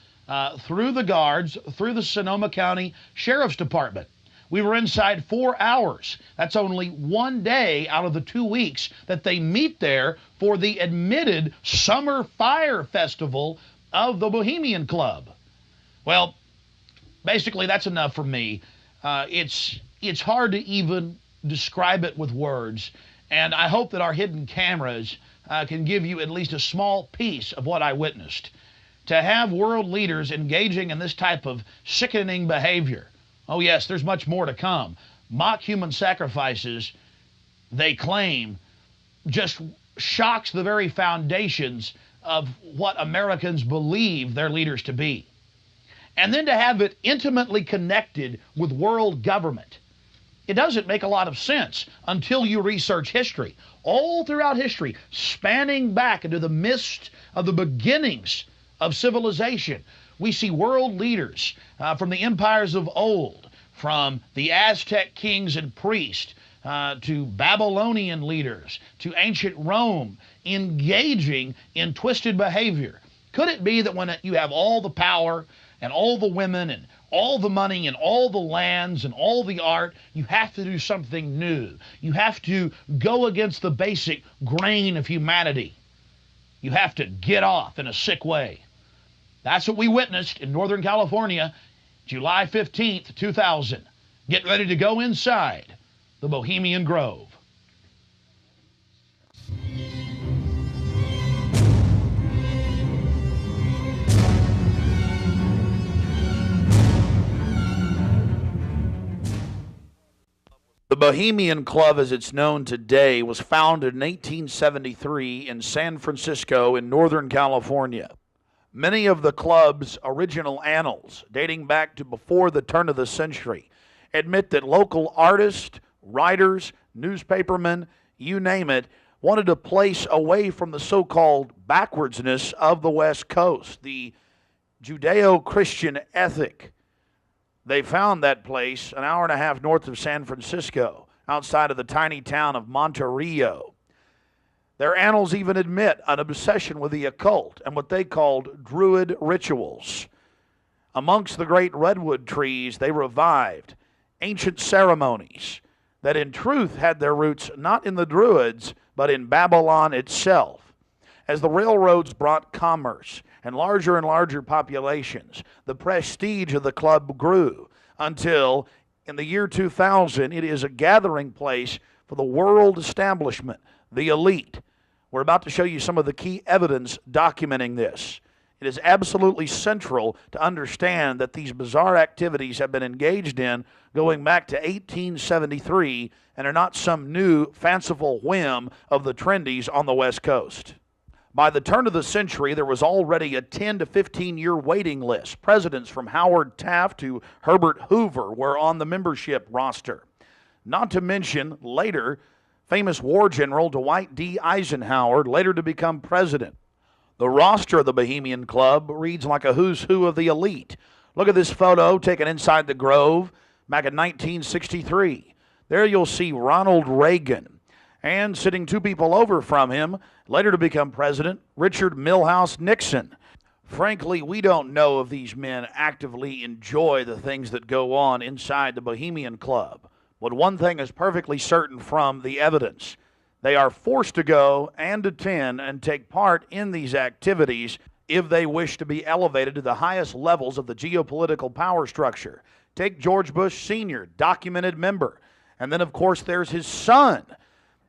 through the guards, through the Sonoma County Sheriff's Department. We were inside 4 hours. That's only one day out of the 2 weeks that they meet there for the admitted Summer Fire Festival of the Bohemian Club. Well, basically, that's enough for me. It's hard to even describe it with words, and I hope that our hidden cameras can give you at least a small piece of what I witnessed. To have world leaders engaging in this type of sickening behavior, oh yes, there's much more to come. Mock human sacrifices, they claim, just shocks the very foundations of what Americans believe their leaders to be. And then to have it intimately connected with world government. It doesn't make a lot of sense until you research history. All throughout history, spanning back into the mist of the beginnings of civilization, we see world leaders from the empires of old, from the Aztec kings and priests, to Babylonian leaders, to ancient Rome, engaging in twisted behavior. Could it be that when you have all the power and all the women and all the money and all the lands and all the art, you have to do something new? You have to go against the basic grain of humanity. You have to get off in a sick way. That's what we witnessed in Northern California, July 15th, 2000. Get ready to go inside the Bohemian Grove. The Bohemian Club, as it's known today, was founded in 1873 in San Francisco in Northern California. Many of the club's original annals, dating back to before the turn of the century, admit that local artists, writers, newspapermen, you name it, wanted a place away from the so-called backwardsness of the West Coast, the Judeo-Christian ethic. They found that place an hour and a half north of San Francisco, outside of the tiny town of Monterrey. Their annals even admit an obsession with the occult and what they called druid rituals. Amongst the great redwood trees, they revived ancient ceremonies that in truth had their roots not in the Druids, but in Babylon itself. As the railroads brought commerce and larger populations, the prestige of the club grew until, in the year 2000, it is a gathering place for the world establishment, the elite. We're about to show you some of the key evidence documenting this. It is absolutely central to understand that these bizarre activities have been engaged in going back to 1873 and are not some new fanciful whim of the trendies on the West Coast. By the turn of the century, there was already a 10 to 15-year waiting list. Presidents from Howard Taft to Herbert Hoover were on the membership roster. Not to mention, later, famous war general Dwight D. Eisenhower, later to become president. The roster of the Bohemian Club reads like a who's who of the elite. Look at this photo taken inside the Grove back in 1963. There you'll see Ronald Reagan, and sitting two people over from him, later to become president, Richard Milhous Nixon. Frankly, we don't know if these men actively enjoy the things that go on inside the Bohemian Club. But one thing is perfectly certain from the evidence. They are forced to go and attend and take part in these activities if they wish to be elevated to the highest levels of the geopolitical power structure. Take George Bush Sr., documented member. And then, of course, there's his son.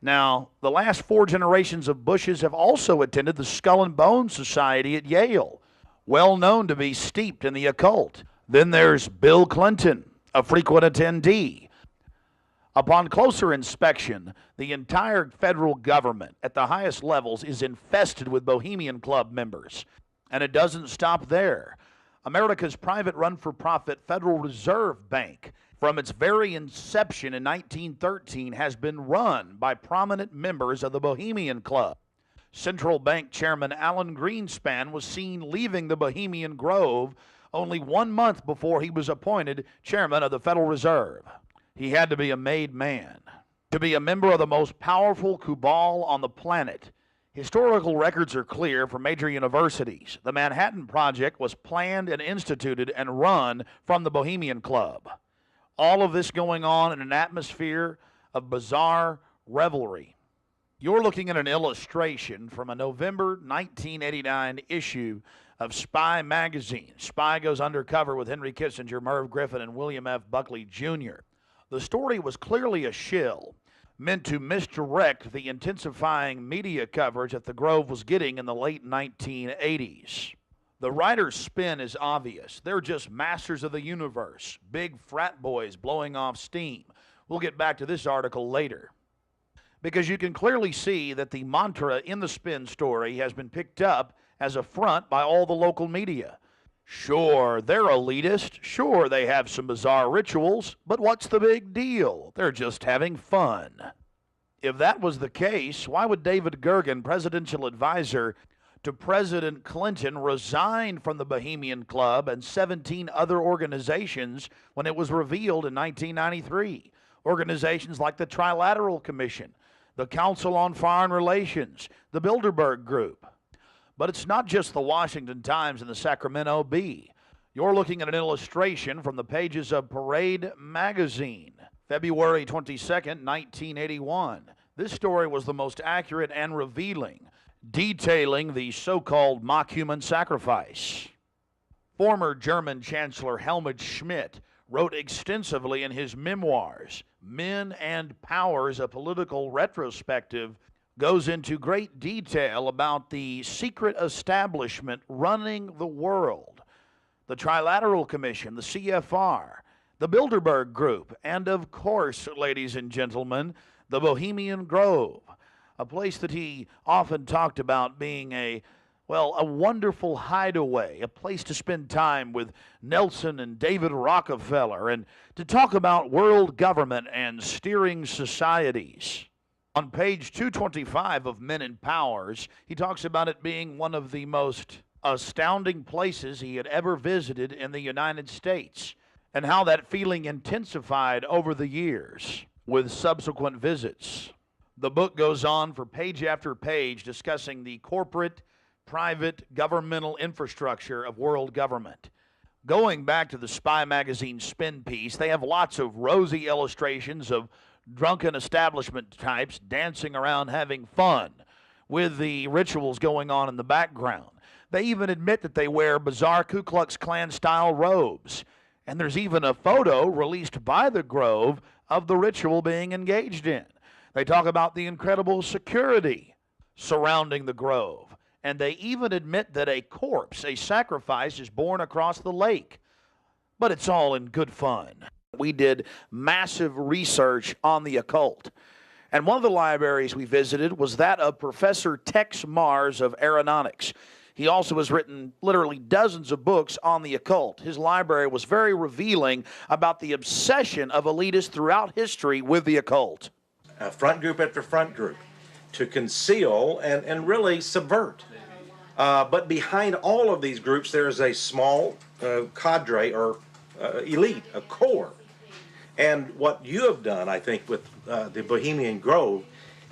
Now, the last 4 generations of Bushes have also attended the Skull and Bones Society at Yale, well known to be steeped in the occult. Then there's Bill Clinton, a frequent attendee. Upon closer inspection, the entire federal government at the highest levels is infested with Bohemian Club members. And it doesn't stop there. America's private run-for-profit Federal Reserve Bank, from its very inception in 1913, has been run by prominent members of the Bohemian Club. Central Bank Chairman Alan Greenspan was seen leaving the Bohemian Grove only 1 month before he was appointed chairman of the Federal Reserve. He had to be a made man, to be a member of the most powerful cabal on the planet. Historical records are clear from major universities. The Manhattan Project was planned and instituted and run from the Bohemian Club. All of this going on in an atmosphere of bizarre revelry. You're looking at an illustration from a November 1989 issue of Spy magazine. Spy goes undercover with Henry Kissinger, Merv Griffin, and William F. Buckley Jr. The story was clearly a shill, meant to misdirect the intensifying media coverage that the Grove was getting in the late 1980s. The writer's spin is obvious. They're just masters of the universe, big frat boys blowing off steam. We'll get back to this article later. Because you can clearly see that the mantra in the spin story has been picked up as a front by all the local media. Sure, they're elitist. Sure, they have some bizarre rituals. But what's the big deal? They're just having fun. If that was the case, why would David Gergen, presidential advisor to President Clinton, resign from the Bohemian Club and 17 other organizations when it was revealed in 1993? Organizations like the Trilateral Commission, the Council on Foreign Relations, the Bilderberg Group. But it's not just the Washington Times and the Sacramento Bee. You're looking at an illustration from the pages of Parade magazine, February 22nd, 1981. This story was the most accurate and revealing, detailing the so-called mock-human sacrifice. Former German Chancellor Helmut Schmidt wrote extensively in his memoirs, Men and Powers, a Political Retrospective, goes into great detail about the secret establishment running the world. The Trilateral Commission, the CFR, the Bilderberg Group, and of course, ladies and gentlemen, the Bohemian Grove, a place that he often talked about being a wonderful hideaway, a place to spend time with Nelson and David Rockefeller, and to talk about world government and steering societies. On page 225 of Men and Powers, he talks about it being one of the most astounding places he had ever visited in the United States, and how that feeling intensified over the years with subsequent visits. The book goes on for page after page discussing the corporate, private, governmental infrastructure of world government. Going back to the Spy magazine spin piece, they have lots of rosy illustrations of drunken establishment types dancing around having fun with the rituals going on in the background. They even admit that they wear bizarre Ku Klux Klan style robes. And there's even a photo released by the Grove of the ritual being engaged in. They talk about the incredible security surrounding the Grove. And they even admit that a corpse, a sacrifice, is borne across the lake. But it's all in good fun. We did massive research on the occult. And one of the libraries we visited was that of Professor Tex Mars of Aeronautics. He also has written literally dozens of books on the occult. His library was very revealing about the obsession of elitists throughout history with the occult. Front group after front group to conceal and really subvert. But behind all of these groups, there is a small cadre or elite, a core. And what you have done, I think, with the Bohemian Grove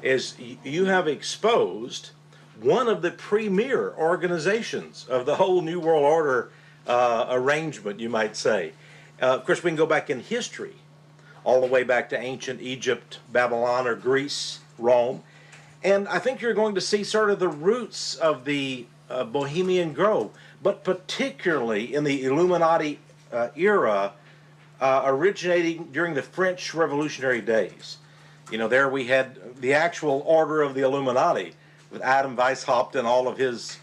is you have exposed one of the premier organizations of the whole New World Order arrangement, you might say. Of course, we can go back in history, all the way back to ancient Egypt, Babylon, or Greece, Rome. And I think you're going to see sort of the roots of the Bohemian Grove, but particularly in the Illuminati era, originating during the French Revolutionary days. You know, there we had the actual order of the Illuminati, with Adam Weishaupt and all of his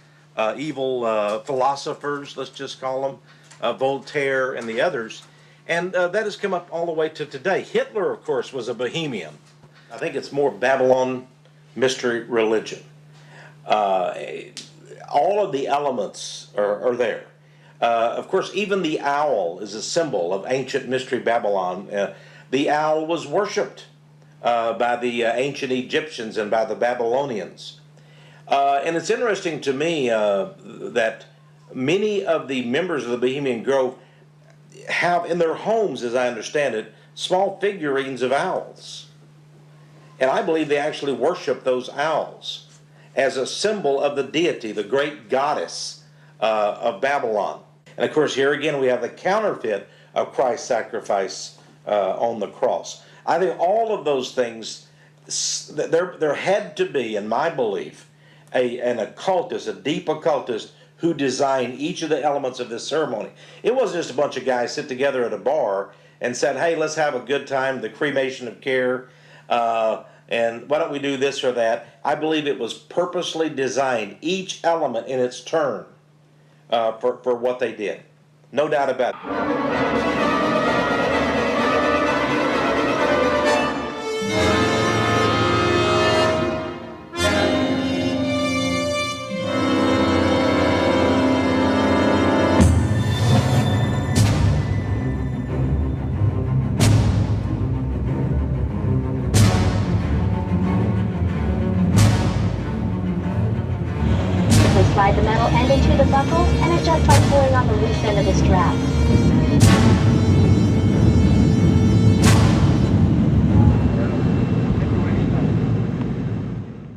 evil philosophers, let's just call them, Voltaire and the others. And that has come up all the way to today. Hitler, of course, was a Bohemian. I think it's more Babylon mystery religion. All of the elements are there. Of course, even the owl is a symbol of ancient mystery Babylon. The owl was worshipped by the ancient Egyptians and by the Babylonians. And it's interesting to me that many of the members of the Bohemian Grove have in their homes, as I understand it, small figurines of owls. And I believe they actually worship those owls as a symbol of the deity, the great goddess of Babylon. And of course, here again, we have the counterfeit of Christ's sacrifice on the cross. I think all of those things, there had to be, in my belief, an occultist, a deep occultist, who designed each of the elements of this ceremony. It wasn't just a bunch of guys sit together at a bar and said, hey, let's have a good time, the cremation of care, and why don't we do this or that. I believe it was purposely designed, each element in its turn, for what they did. No doubt about it. Slide the metal end into the buckle and adjust by pulling on the loose end of the strap.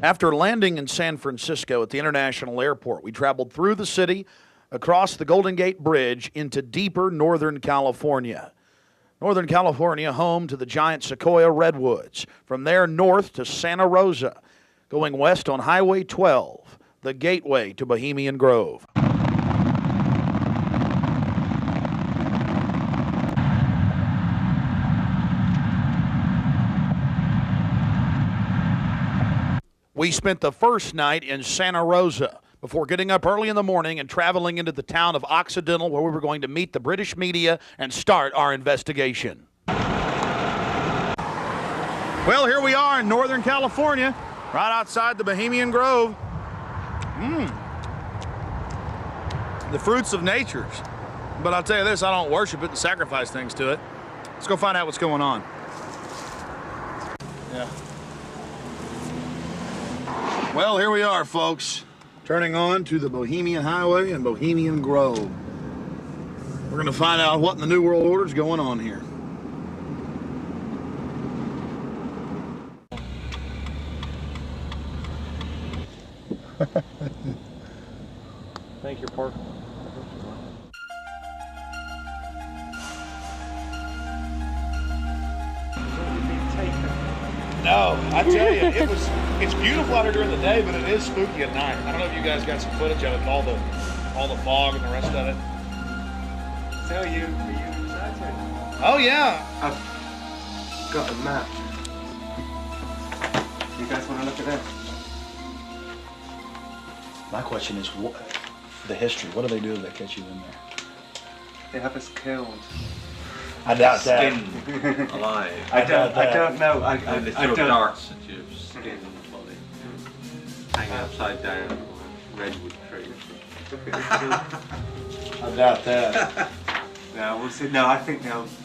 After landing in San Francisco at the International Airport, we traveled through the city, across the Golden Gate Bridge, into deeper Northern California. Northern California, home to the giant Sequoia redwoods. From there north to Santa Rosa, going west on Highway 12, the gateway to Bohemian Grove. We spent the first night in Santa Rosa, before getting up early in the morning and traveling into the town of Occidental, where we were going to meet the British media and start our investigation. Well, here we are in Northern California, right outside the Bohemian Grove. The fruits of nature. But I'll tell you this, I don't worship it and sacrifice things to it. Let's go find out what's going on. Yeah. Well, here we are, folks. Turning on to the Bohemian Highway and Bohemian Grove. We're going to find out what in the New World Order is going on here. Thank you, Park. No, I tell you, it's beautiful out here during the day, but it is spooky at night. I don't know if you guys got some footage of it, all the fog and the rest of it. So were you excited? Oh yeah. I've got a map. You guys want to look at this? My question is, the history. What do they do if they catch you in there? They have us killed. I doubt that. Skinned alive. I don't know. I throw don't. darts at your skin and body. Hang upside down on a redwood tree. I doubt that. No, we'll see. No, I think they'll just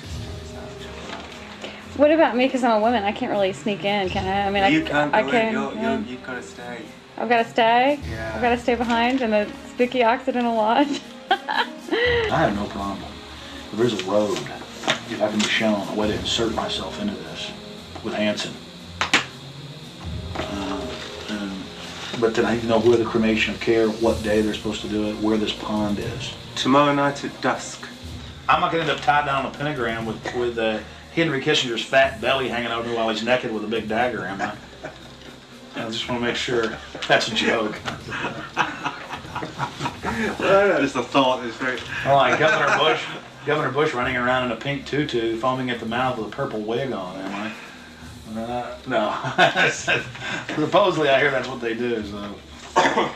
What about me? Because I'm a woman, I can't really sneak in, can I? I mean, you can't go I can. in. You've got to stay. I've got to stay. Yeah. I've got to stay behind in the spooky Occidental Lodge. I have no problem. If there's a road, if I can be shown a way to insert myself into this with Hanson. But then I need to know where the cremation of care, what day they're supposed to do it, where this pond is. Tomorrow night at dusk. I'm not going to end up tied down on a pentagram with Henry Kissinger's fat belly hanging over while he's naked with a big dagger, am I? I just want to make sure that's a joke. Just a thought. It's very. Oh, like Governor Bush running around in a pink tutu, foaming at the mouth with a purple wig on, am I? No. Supposedly, I hear that's what they do. So I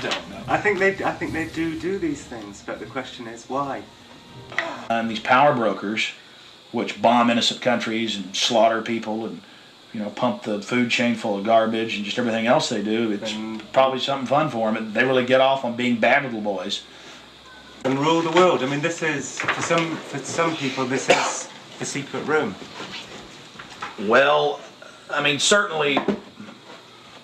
don't know. I think they do these things, but the question is why. And these power brokers, which bomb innocent countries and slaughter people and pump the food chain full of garbage and just everything else they do, it's probably something fun for them. They really get off on being bad little boys. And rule the world. I mean, this is for some people. This is the secret room. Well, I mean, certainly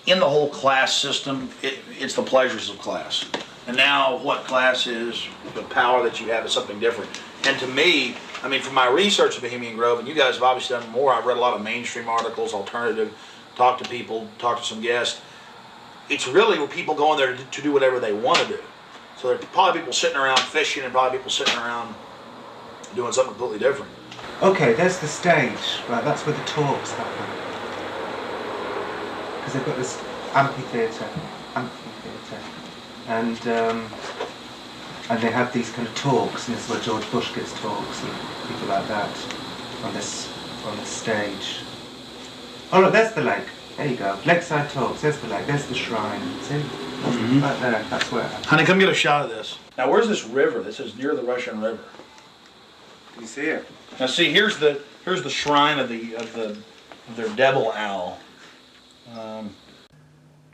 in the whole class system, it's the pleasures of class. And now what class is, the power that you have is something different. And to me, I mean, from my research of Bohemian Grove, and you guys have obviously done more, I've read a lot of mainstream articles, alternative, talked to people, talked to some guests. It's really where people go in there to do whatever they want to do. So there are probably people sitting around fishing and probably people sitting around doing something completely different. Okay, there's the stage, right, that's where the talks happen. Because they've got this amphitheatre, and they have these kind of talks, and this is where George Bush gives talks, and people like that, on this stage. Oh look, there's the lake, there you go, lakeside talks, there's the lake, there's the shrine, see? Right there, that's where. Honey, come get a shot of this. Now where's this river? This is near the Russian River. You see it? Now see, here's the shrine of their devil owl,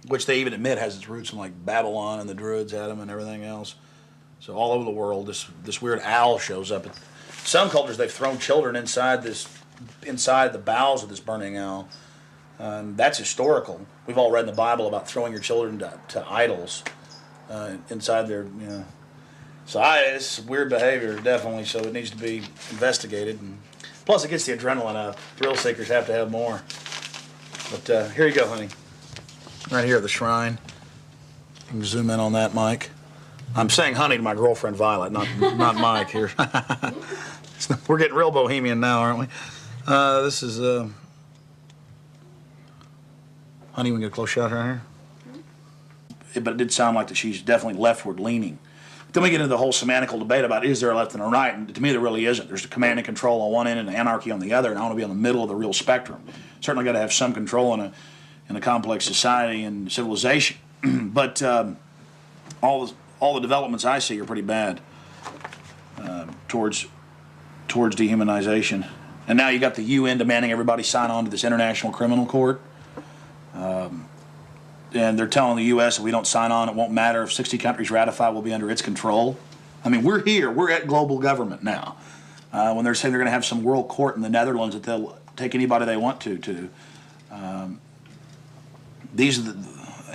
which they even admit has its roots in like Babylon and the Druids had them and everything else. So all over the world, this weird owl shows up. Some cultures they've thrown children inside the bowels of this burning owl. That's historical. We've all read in the Bible about throwing your children to idols inside their So it's weird behavior, definitely, so it needs to be investigated. And plus, it gets the adrenaline up. Thrill seekers have to have more. But here you go, honey. Right here at the shrine. You can zoom in on that, Mike. I'm saying honey to my girlfriend, Violet, not Mike here. We're getting real bohemian now, aren't we? This is... Honey, we can get a close shot right here? But it did sound like that she's definitely leftward leaning. Then we get into the whole semantical debate about is there a left and a right, and to me there really isn't. There's a command and control on one end and anarchy on the other, and I want to be on the middle of the real spectrum. Certainly got to have some control in a complex society and civilization. but all the developments I see are pretty bad towards dehumanization. And now you got the UN demanding everybody sign on to this International Criminal Court. And they're telling the U.S. if we don't sign on, it won't matter. If 60 countries ratify, we'll be under its control. I mean, we're here. We're at global government now. When they're saying they're going to have some world court in the Netherlands that they'll take anybody they want to. These are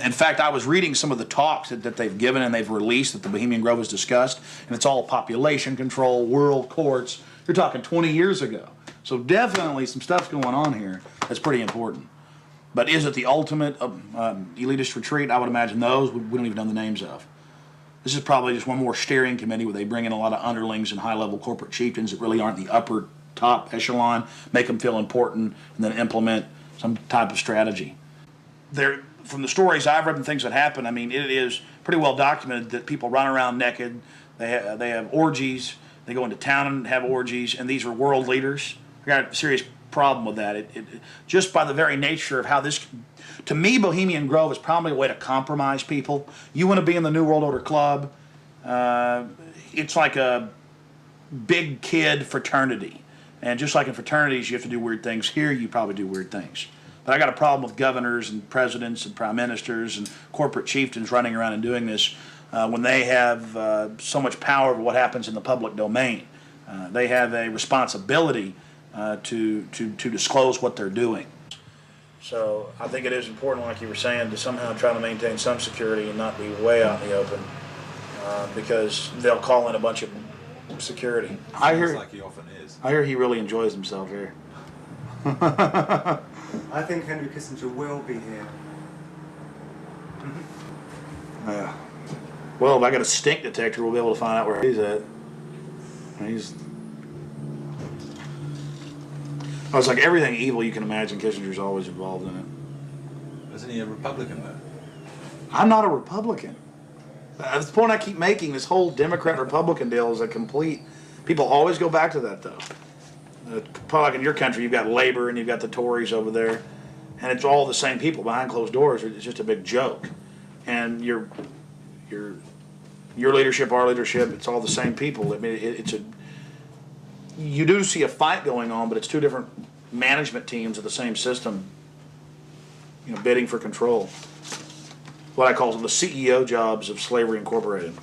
in fact, I was reading some of the talks that they've given and they've released that the Bohemian Grove has discussed, and it's all population control, world courts. You're talking 20 years ago. So definitely some stuff going on here that's pretty important. But is it the ultimate elitist retreat? I would imagine those we don't even know the names of. This is probably just one more steering committee where they bring in a lot of underlings and high-level corporate chieftains that really aren't the upper top echelon, make them feel important, and then implement some type of strategy. From the stories I've read and things that happen, I mean, it is pretty well documented that people run around naked. They have orgies. They go into town and have orgies, and these are world leaders. I got a serious problem with that. Just by the very nature of how this, to me, Bohemian Grove is probably a way to compromise people. You want to be in the New World Order Club. It's like a big kid fraternity. And just like in fraternities, you have to do weird things. Here, you probably do weird things. But I got a problem with governors and presidents and prime ministers and corporate chieftains running around and doing this when they have so much power over what happens in the public domain. They have a responsibility to disclose what they're doing. So I think it is important, like you were saying, to somehow try to maintain some security and not be way out in the open because they'll call in a bunch of security. I hear, like he often is. I hear he really enjoys himself here. I think Henry Kissinger will be here. Yeah. Well, if I got a stink detector, we'll be able to find out where he's at. Oh, it's like everything evil you can imagine, Kissinger's always involved in it. Isn't he a Republican, though? I'm not a Republican. That's the point I keep making. This whole Democrat-Republican deal is a complete... People always go back to that, though. Probably like in your country, you've got Labor and you've got the Tories over there, and it's all the same people behind closed doors. It's just a big joke. And your leadership, our leadership, it's all the same people. I mean, you do see a fight going on, but it's two different management teams of the same system, bidding for control. What I call the CEO jobs of Slavery Incorporated.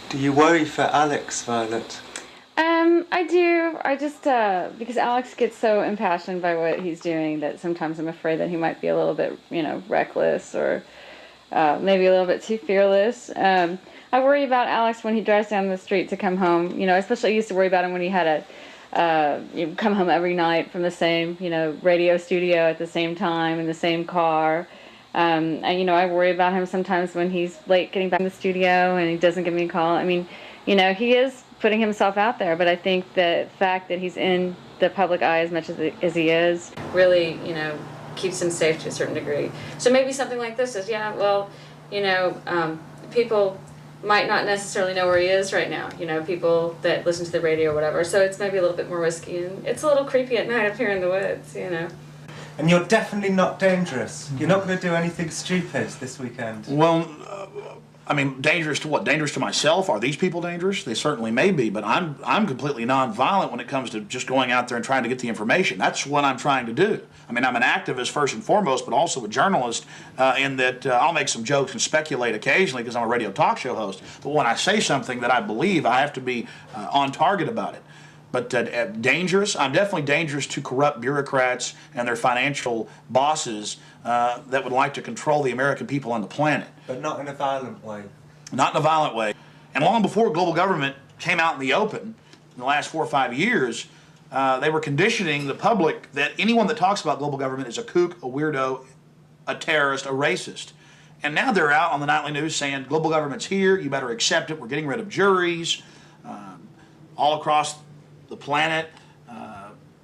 Do you worry for Alex, Violet? I do. I just, because Alex gets so impassioned by what he's doing that sometimes I'm afraid that he might be a little bit, reckless or maybe a little bit too fearless. I worry about Alex when he drives down the street to come home. Especially I used to worry about him when he had come home every night from the same, radio studio at the same time in the same car. And, I worry about him sometimes when he's late getting back in the studio and he doesn't give me a call. I mean, he is putting himself out there, but I think the fact that he's in the public eye as much as he is really, keeps him safe to a certain degree. So maybe something like this is, people might not necessarily know where he is right now, people that listen to the radio or whatever. So it's maybe a little bit more risky, and it's a little creepy at night up here in the woods, And you're definitely not dangerous. You're not going to do anything stupid this weekend. Well, dangerous to what? Dangerous to myself? Are these people dangerous? They certainly may be, but I'm completely nonviolent when it comes to just going out there and trying to get the information. That's what I'm trying to do. I'm an activist first and foremost, but also a journalist in that I'll make some jokes and speculate occasionally because I'm a radio talk show host. But when I say something that I believe, I have to be on target about it. But dangerous? I'm definitely dangerous to corrupt bureaucrats and their financial bosses that would like to control the American people on the planet. But not in a violent way. Not in a violent way. And long before global government came out in the open, in the last 4 or 5 years, they were conditioning the public that anyone that talks about global government is a kook, a weirdo, a terrorist, a racist. And now they're out on the nightly news saying global government's here, you better accept it, we're getting rid of juries, all across the planet.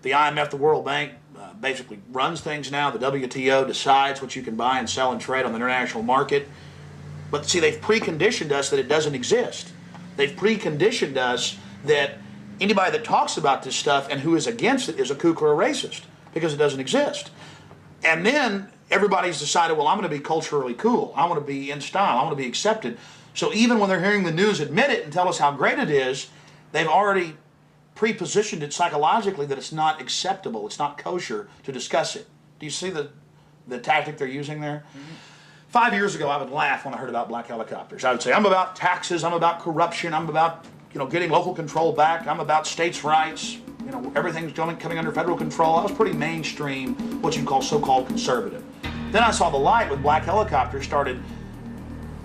The IMF, the World Bank, basically runs things now. The WTO decides what you can buy and sell and trade on the international market. But see, they've preconditioned us that it doesn't exist. They've preconditioned us that anybody that talks about this stuff and who is against it is a kook or a racist because it doesn't exist. And then everybody's decided, well, I'm going to be culturally cool. I want to be in style. I want to be accepted. So even when they're hearing the news admit it and tell us how great it is, they've already pre-positioned it psychologically that it's not acceptable, it's not kosher to discuss it. Do you see the tactic they're using there? Mm-hmm. 5 years ago, I would laugh when I heard about black helicopters. I would say, I'm about taxes, I'm about corruption, I'm about getting local control back, I'm about states' rights, everything's coming under federal control. I was pretty mainstream, what you'd call so-called conservative. Then I saw the light when black helicopters started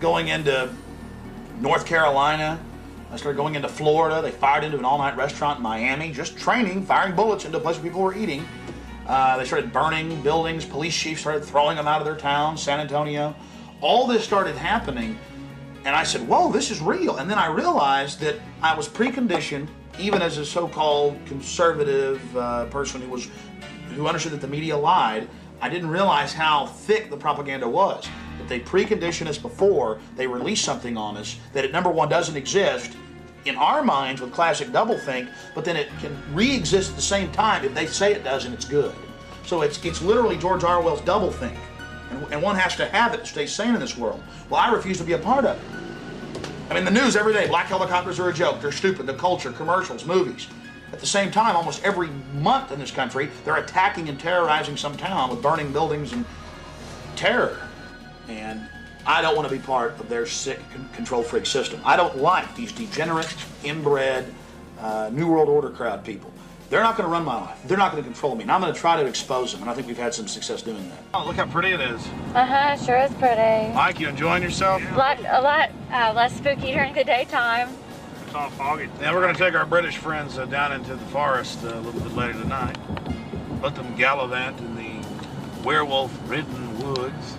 going into North Carolina. I started going into Florida. They fired into an all-night restaurant in Miami, just training, firing bullets into a place where people were eating. They started burning buildings. Police chiefs started throwing them out of their town, San Antonio. All this started happening, and I said, whoa, this is real. And then I realized that I was preconditioned, even as a so-called conservative person who understood that the media lied. I didn't realize how thick the propaganda was. That they precondition us before they release something on us, that it, number one, doesn't exist in our minds with classic doublethink, but then it can re-exist at the same time if they say it does and it's good. So it's literally George Orwell's doublethink, and one has to have it to stay sane in this world. Well, I refuse to be a part of it. I mean, the news every day, black helicopters are a joke, they're stupid, the culture, commercials, movies. At the same time, almost every month in this country, they're attacking and terrorizing some town with burning buildings and terror. And I don't want to be part of their sick control freak system. I don't like these degenerate, inbred, New World Order crowd people. They're not going to run my life. They're not going to control me. And I'm going to try to expose them. And I think we've had some success doing that. Oh, look how pretty it is. Uh-huh, sure is pretty. Mike, you enjoying yourself? A lot less spooky during the daytime. It's all foggy. Now we're going to take our British friends down into the forest a little bit later tonight. Let them gallivant in the werewolf-ridden woods.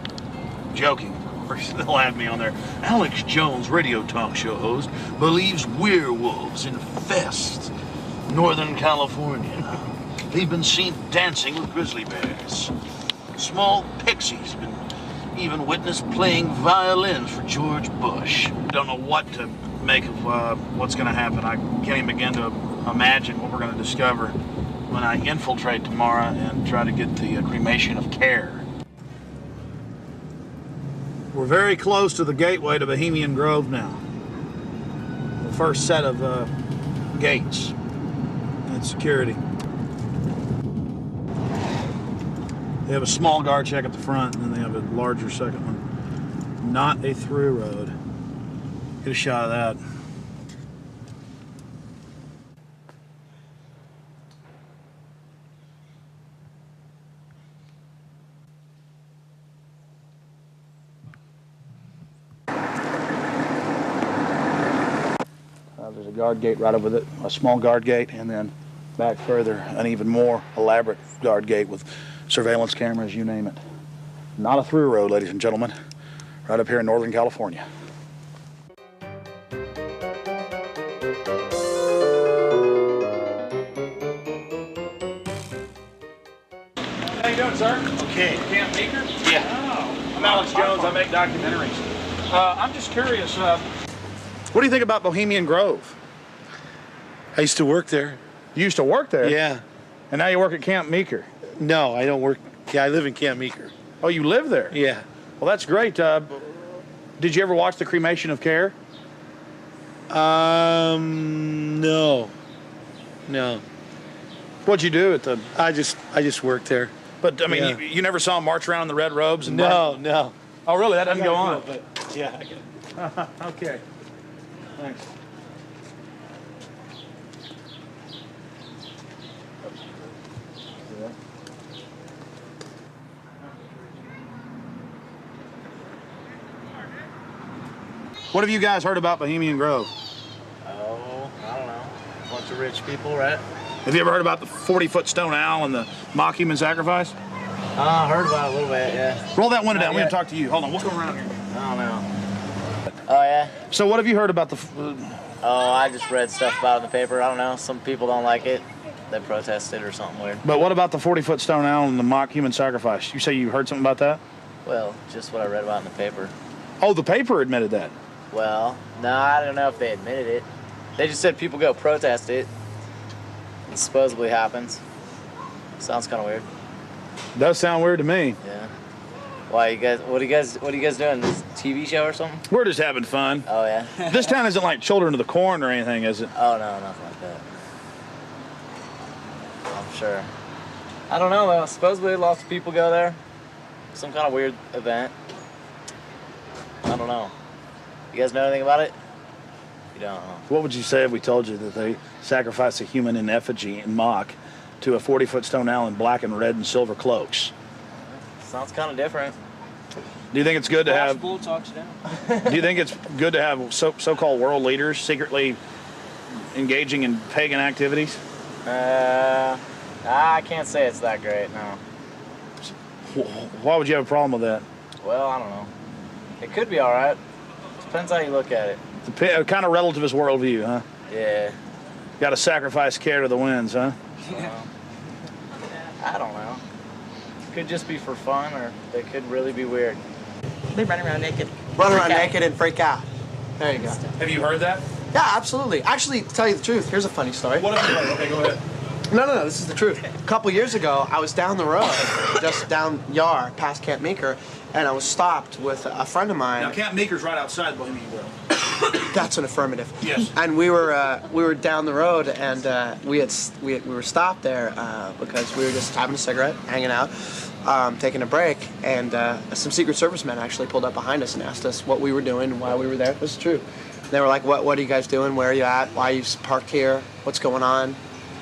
Joking, of course, they'll have me on there. Alex Jones, radio talk show host, believes werewolves infest Northern California. They've been seen dancing with grizzly bears. Small pixies have been even witnessed playing violins for George Bush. Don't know what to make of what's going to happen. I can't even begin to imagine what we're going to discover when I infiltrate tomorrow and try to get the cremation of care. We're very close to the gateway to Bohemian Grove now. The first set of gates and security. They have a small guard check at the front, and then they have a larger second one. Not a through road. Get a shot of that. There's a guard gate right over it, a small guard gate, and then back further, an even more elaborate guard gate with surveillance cameras, you name it. Not a through road, ladies and gentlemen, right up here in Northern California. How you doing, sir? Okay. Camp Meeker? Yeah. Oh, I'm Alex Jones. I make documentaries. I'm just curious, what do you think about Bohemian Grove? I used to work there. You used to work there? Yeah. And now you work at Camp Meeker? No, I don't work. Yeah, I live in Camp Meeker. Oh, you live there? Yeah. Well, that's great. Did you ever watch the cremation of care? No. No. What'd you do at the... I just worked there. But, I mean, yeah. you never saw him march around in the red robes? And No. Oh, really? That doesn't go on? But yeah, I get it. Okay. Thanks. What have you guys heard about Bohemian Grove? Oh, I don't know. A bunch of rich people, right? Have you ever heard about the 40-foot stone owl and the mock human sacrifice? I heard about it a little bit, yeah. Roll that window down. We're going to talk to you. Hold on. We'll go around here. I don't know. Oh, yeah? So what have you heard about the... Oh, I just read stuff about it in the paper. I don't know. Some people don't like it. They protested or something weird. But what about the 40-foot stone owl and the mock human sacrifice? You say you heard something about that? Well, just what I read about in the paper. Oh, the paper admitted that? Well, no, I don't know if they admitted it. They just said people go protest it. It supposedly happens. Sounds kind of weird. Does sound weird to me. Yeah. Why you guys? What are you guys doing? This TV show or something? We're just having fun. Oh yeah. This town isn't like Children of the Corn or anything, is it? Oh no, nothing like that. I'm sure. I don't know though. Supposedly lots of people go there. Some kind of weird event. I don't know. You guys know anything about it? You don't know. What would you say if we told you that they sacrifice a human in effigy in mock to a 40-foot stone owl in black and red and silver cloaks? Sounds kind of different. Do you think it's good to have? Bull talks down. Do you think it's good to have so-called world leaders secretly engaging in pagan activities? I can't say it's that great. No. Why would you have a problem with that? Well, I don't know. It could be all right. Depends how you look at it. It's kind of relativist worldview, huh? Yeah. Got to sacrifice care to the winds, huh? I don't know. Could just be for fun, or they could really be weird. They run around naked. Run around naked and freak out. There you go. Have you heard that? Yeah, absolutely. Actually, to tell you the truth, here's a funny story. What have you heard? Okay, go ahead. No, this is the truth. A couple years ago, I was down the road, just down Yar, past Camp Meeker, and I was stopped with a friend of mine. Now, Camp Meeker's right outside Bohemian Grove. That's an affirmative. Yes. And we were down the road, and we were stopped there because we were just having a cigarette, hanging out, taking a break, and some Secret Service men actually pulled up behind us and asked us what we were doing, why we were there. This is true. They were like, "What are you guys doing? Where are you at? Why are you parked here? What's going on?"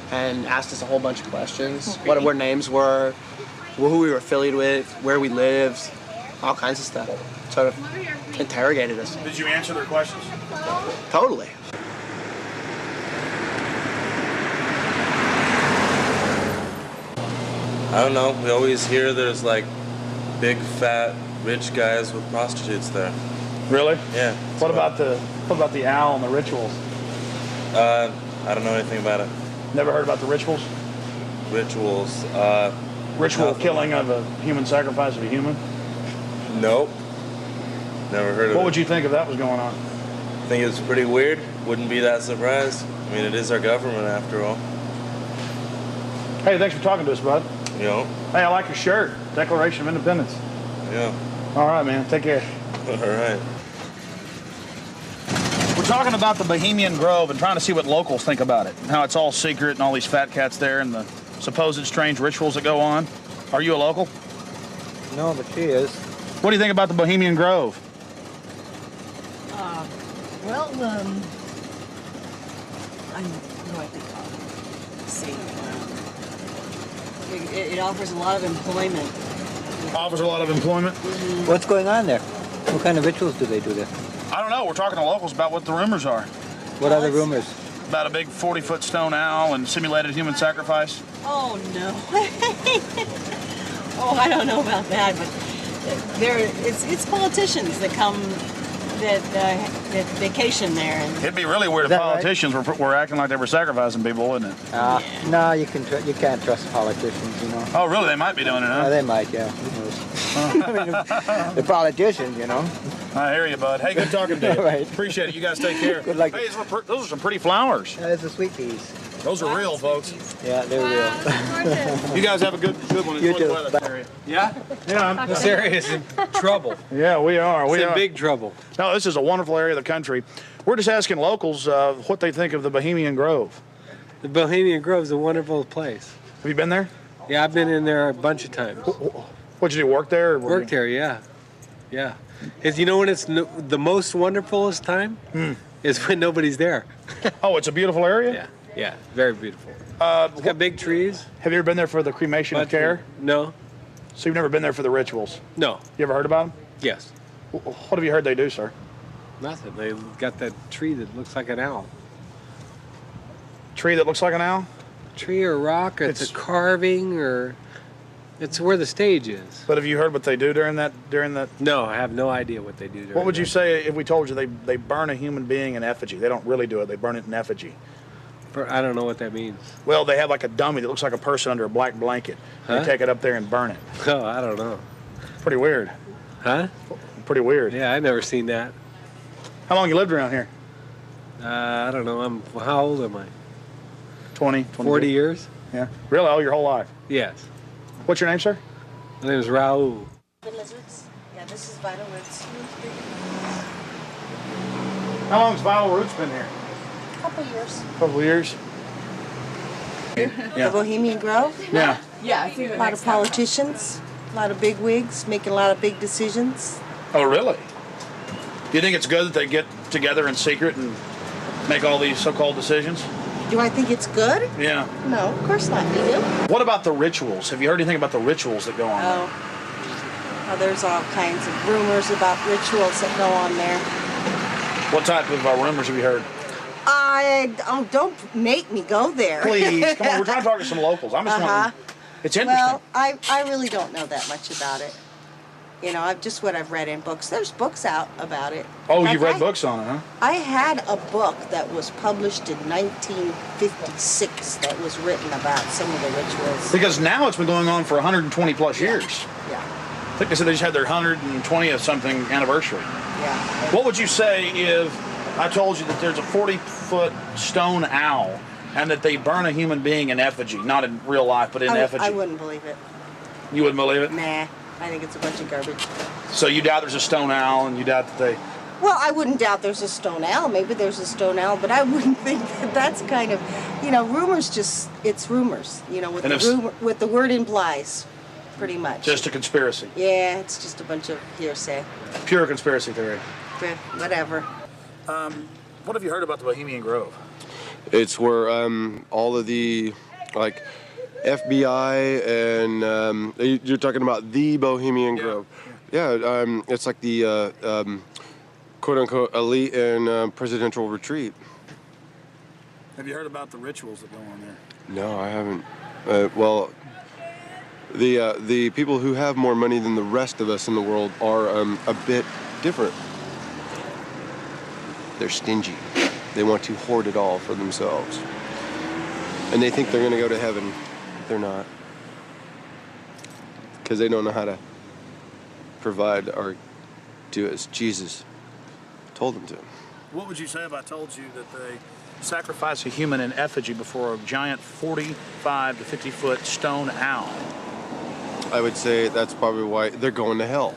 And asked us a whole bunch of questions. What our names were, who we were affiliated with, where we lived, all kinds of stuff. Sort of interrogated us. Did you answer their questions? Totally. I don't know. We always hear there's like big, fat, rich guys with prostitutes there. Really? Yeah. What about the owl and the rituals? I don't know anything about it. Never heard about the rituals? Rituals. Ritual killing of a human sacrifice of a human? Nope. Never heard of it. What would you think if that was going on? I think it's pretty weird. Wouldn't be that surprised. I mean, it is our government after all. Hey, thanks for talking to us, bud. You know? Hey, I like your shirt. Declaration of Independence. Yeah. All right, man. Take care. All right. We're talking about the Bohemian Grove and trying to see what locals think about it. How it's all secret and all these fat cats there and the supposed strange rituals that go on. Are you a local? No, but she is. What do you think about the Bohemian Grove? Well, I know what they call it. Let's see. It offers a lot of employment. Offers a lot of employment? Mm-hmm. What's going on there? What kind of rituals do they do there? I don't know. We're talking to locals about what the rumors are. What are the rumors? About a big 40-foot stone owl and simulated human sacrifice. Oh, no. Oh, I don't know about that, but it's politicians that come, that vacation there. And it'd be really weird if politicians were acting like they were sacrificing people, wouldn't it? No, you can't trust politicians, you know. Oh, really? They might be doing it, huh? They might, yeah. Who knows? I mean, the politicians, you know. I hear you, bud. Hey, good talking to you. Right. Appreciate it. You guys take care. Good luck. Hey, those are some pretty flowers. Yeah, those are sweet peas. Those are real, folks. Yeah, they're real. You guys have a good one. You Enjoy too. the weather. Area. Yeah? Yeah. This area is in trouble. Yeah, we are. It's We in are. big trouble. No, this is a wonderful area of the country. We're just asking locals what they think of the Bohemian Grove. The Bohemian Grove is a wonderful place. Have you been there? Yeah, I've been in there a bunch of times. What'd you do, work there? Or Worked there, yeah. Yeah. You know when it's the most wonderfulest time? Is when nobody's there. Oh, it's a beautiful area? Yeah, yeah, very beautiful. It's got big trees. Have you ever been there for the cremation of care? No. So you've never been there for the rituals? No. You ever heard about them? Yes. What have you heard they do, sir? Nothing. They got that tree that looks like an owl. Tree that looks like an owl? Tree or rock, or it's a carving, or it's where the stage is. But have you heard what they do during that? No, I have no idea what they do during What would you that. say if we told you they burn a human being in effigy? They don't really do it. They burn it in effigy. I don't know what that means. Well, they have like a dummy that looks like a person under a black blanket. Huh? They take it up there and burn it. Oh, I don't know. Pretty weird. Huh? Pretty weird. Yeah, I've never seen that. How long you lived around here? I don't know. How old am I? 20, 40 years. Yeah. Really? Oh, your whole life? Yes. What's your name, sir? My name is Raul. The lizards? Yeah, this is Vital Roots. How long has Vital Roots been here? Couple years. Couple years. The Bohemian Grove? Yeah. Yeah, I think a lot of politicians, a lot of big wigs making a lot of big decisions. Oh, really? Do you think it's good that they get together in secret and make all these so-called decisions? Do I think it's good? Yeah. No, of course not. You do? What about the rituals? Have you heard anything about the rituals that go on there? Oh, there's all kinds of rumors about rituals that go on there. What type of rumors have you heard? Don't make me go there. Please, come on. We're trying to talk to some locals. I'm just wondering. It's interesting. Well, I really don't know that much about it. You know, what I've read in books. There's books out about it. Oh, you've read books on it, huh? I had a book that was published in 1956 that was written about some of the rituals. Because now it's been going on for 120 plus years. Yeah. I think they said they just had their 120th something anniversary. Yeah. What would you say if I told you that there's a 40-foot stone owl and that they burn a human being in effigy, not in real life, but in effigy? I wouldn't believe it. You wouldn't believe it? Nah, I think it's a bunch of garbage. So you doubt there's a stone owl, and you doubt that they... Well, I wouldn't doubt there's a stone owl. Maybe there's a stone owl, but I wouldn't think that that's kind of, rumors it's rumors, what the word implies, pretty much. Just a conspiracy. Yeah, it's just a bunch of hearsay. Pure conspiracy theory. Whatever. What have you heard about the Bohemian Grove? It's where all of the, FBI and you're talking about the Bohemian Grove. Yeah, it's like the quote-unquote elite and presidential retreat. Have you heard about the rituals that go on there? No, I haven't. Well, the people who have more money than the rest of us in the world are a bit different. They're stingy. They want to hoard it all for themselves. And they think they're going to go to heaven. They're not. Because they don't know how to provide or do as Jesus told them to. What would you say if I told you that they sacrifice a human in effigy before a giant 45 to 50-foot stone owl? I would say that's probably why they're going to hell.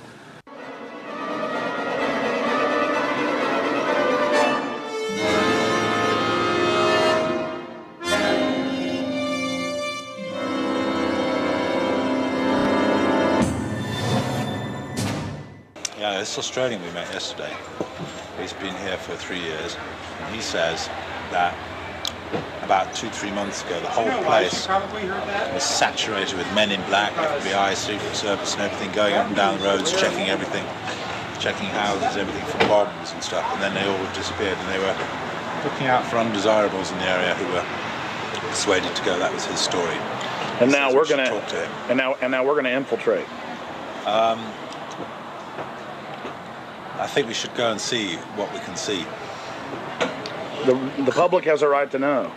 Yeah, this Australian we met yesterday, he's been here for 3 years, and he says that about 2-3 months ago the whole place was saturated with men in black, FBI, Secret Service and everything, going up and down the roads, checking everything, checking houses, everything for bombs and stuff, and then they all disappeared, and they were looking out for undesirables in the area who were persuaded to go. That was his story. And now we're going to talk to him. And now we're going to infiltrate. I think we should go and see what we can see. The public has a right to know.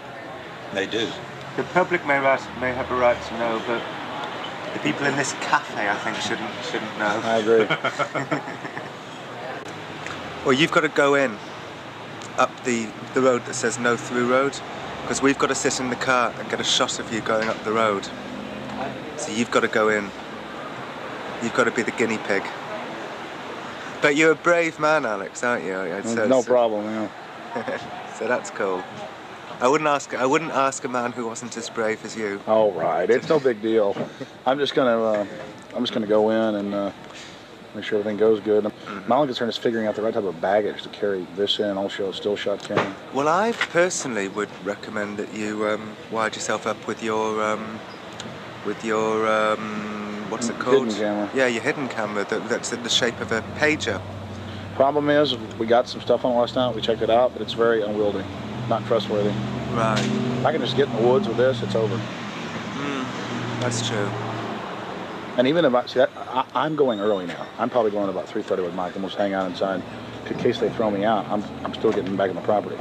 They do. The public may have a right to know, but the people in this cafe, I think, shouldn't know. I agree. Well, you've got to go in up the road that says no through road, because we've got to sit in the car and get a shot of you going up the road. So you've got to go in. You've got to be the guinea pig. But you're a brave man, Alex, aren't you? No problem, yeah. So that's cool. I wouldn't ask a man who wasn't as brave as you. All right, it's no big deal. I'm just gonna go in and make sure everything goes good. My only concern is figuring out the right type of baggage to carry this in, also a still shot camera. Well, I personally would recommend that you wired yourself up with your what's it called? Hidden camera. Yeah, your hidden camera that's in the shape of a pager. Problem is, we got some stuff on last night. We checked it out, but it's very unwieldy, not trustworthy. Right. If I can just get in the woods with this, it's over. That's true. And even if I'm going early now. I'm probably going about 3:30 with Mike, and we'll just hang out inside. In case they throw me out, I'm still getting back on the property.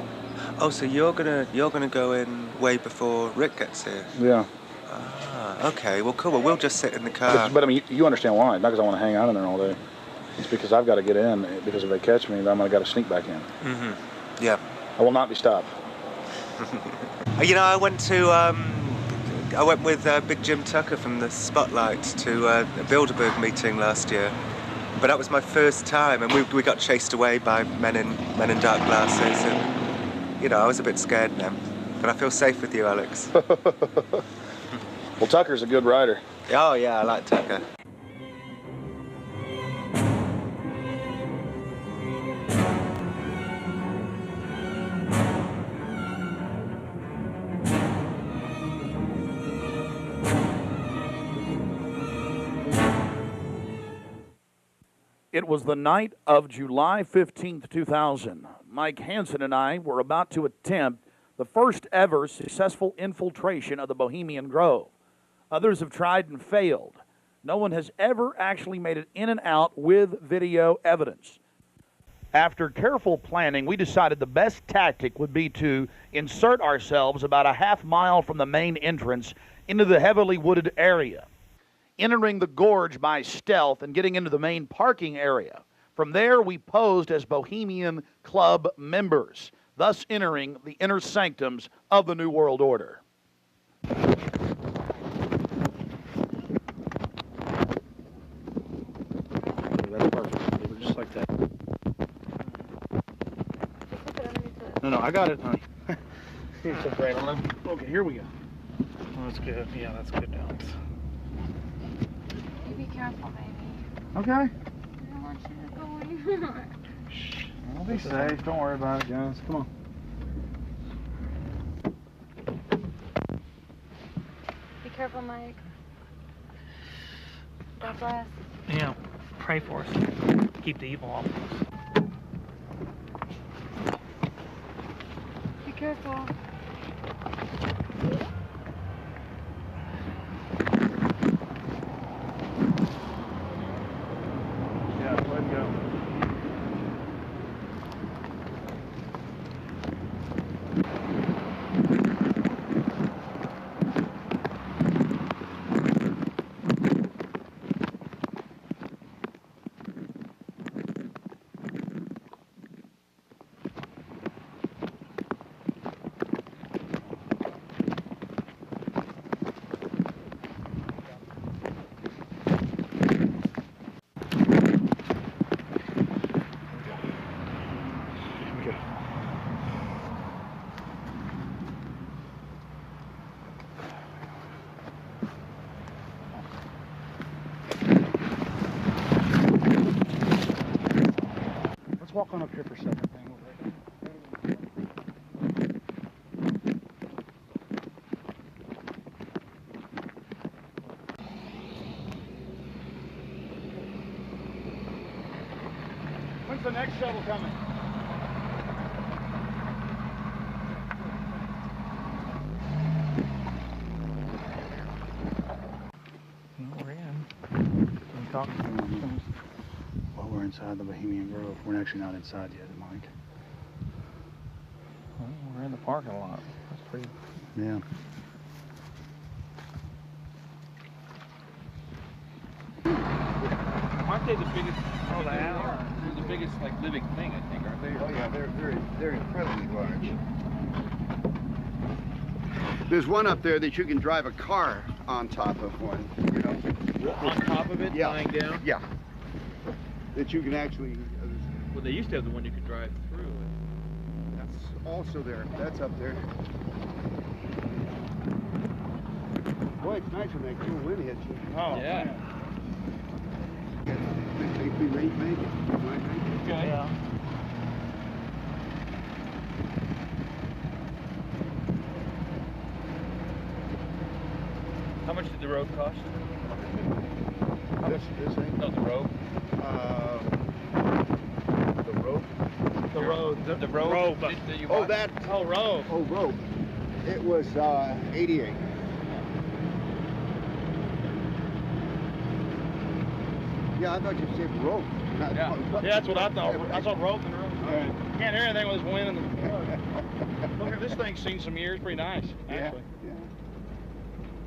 Oh, so you're gonna go in way before Rick gets here? Yeah. Ah, okay. Well, cool. Well, we'll just sit in the car. But I mean, you understand why? Not because I want to hang out in there all day. It's because I've got to get in. Because if they catch me, then I'm gonna got to sneak back in. Yeah. I will not be stopped. You know, I went with Big Jim Tucker from the Spotlight to a Bilderberg meeting last year. But that was my first time, and we got chased away by men in dark glasses, and you know, I was a bit scared now. But I feel safe with you, Alex. Well, Tucker's a good rider. Oh yeah, I like Tucker. It was the night of July 15th, 2000. Mike Hansen and I were about to attempt the first ever successful infiltration of the Bohemian Grove. Others have tried and failed. No one has ever actually made it in and out with video evidence. After careful planning, we decided the best tactic would be to insert ourselves about a half mile from the main entrance into the heavily wooded area, entering the gorge by stealth and getting into the main parking area. From there, we posed as Bohemian Club members, thus entering the inner sanctums of the New World Order. That's perfect. Leave it just like that. No, I got it, honey. Here's some bread on. Okay, here we go. Oh, that's good. Yeah, that's good, Alex. You be careful, baby. Okay. I don't want you to go anywhere. Shh. I'll be safe. Don't worry about it, guys. Come on. Be careful, Mike. God bless. Yeah, pray for us. Keep the evil off of us. Be careful. Yeah, let it go. Let's walk on up here for a second. When's the next shuttle coming? We're in. Can you talk to them? Well, we're inside the Bohemian Grove. We're actually not inside yet, Mike. Well, we're in the parking lot. That's pretty. Yeah. Aren't they the biggest? Oh, they are. They're the biggest, like, living thing, I think, aren't they? Oh yeah, they're incredibly large. There's one up there that you can drive a car on top of one, you know. On top of it, yeah. lying down? Yeah. That you can actually. Well, they used to have the one you could drive through. That's also there. That's up there. Boy, it's nice when that cool wind hits you. Oh, yeah. Think we may make it. Might make it. Okay. Yeah. How much did the road cost? This thing? No, the road. The rope. The road. The road. rope. That you Oh, bought? that. Oh, rope. Oh, rope. It was 88. Yeah, I thought you said rope. Yeah, that's what I thought. I thought rope and rope. Right. You can't hear anything with this wind and the. Look, this thing's seen some years. Pretty nice, actually. Yeah.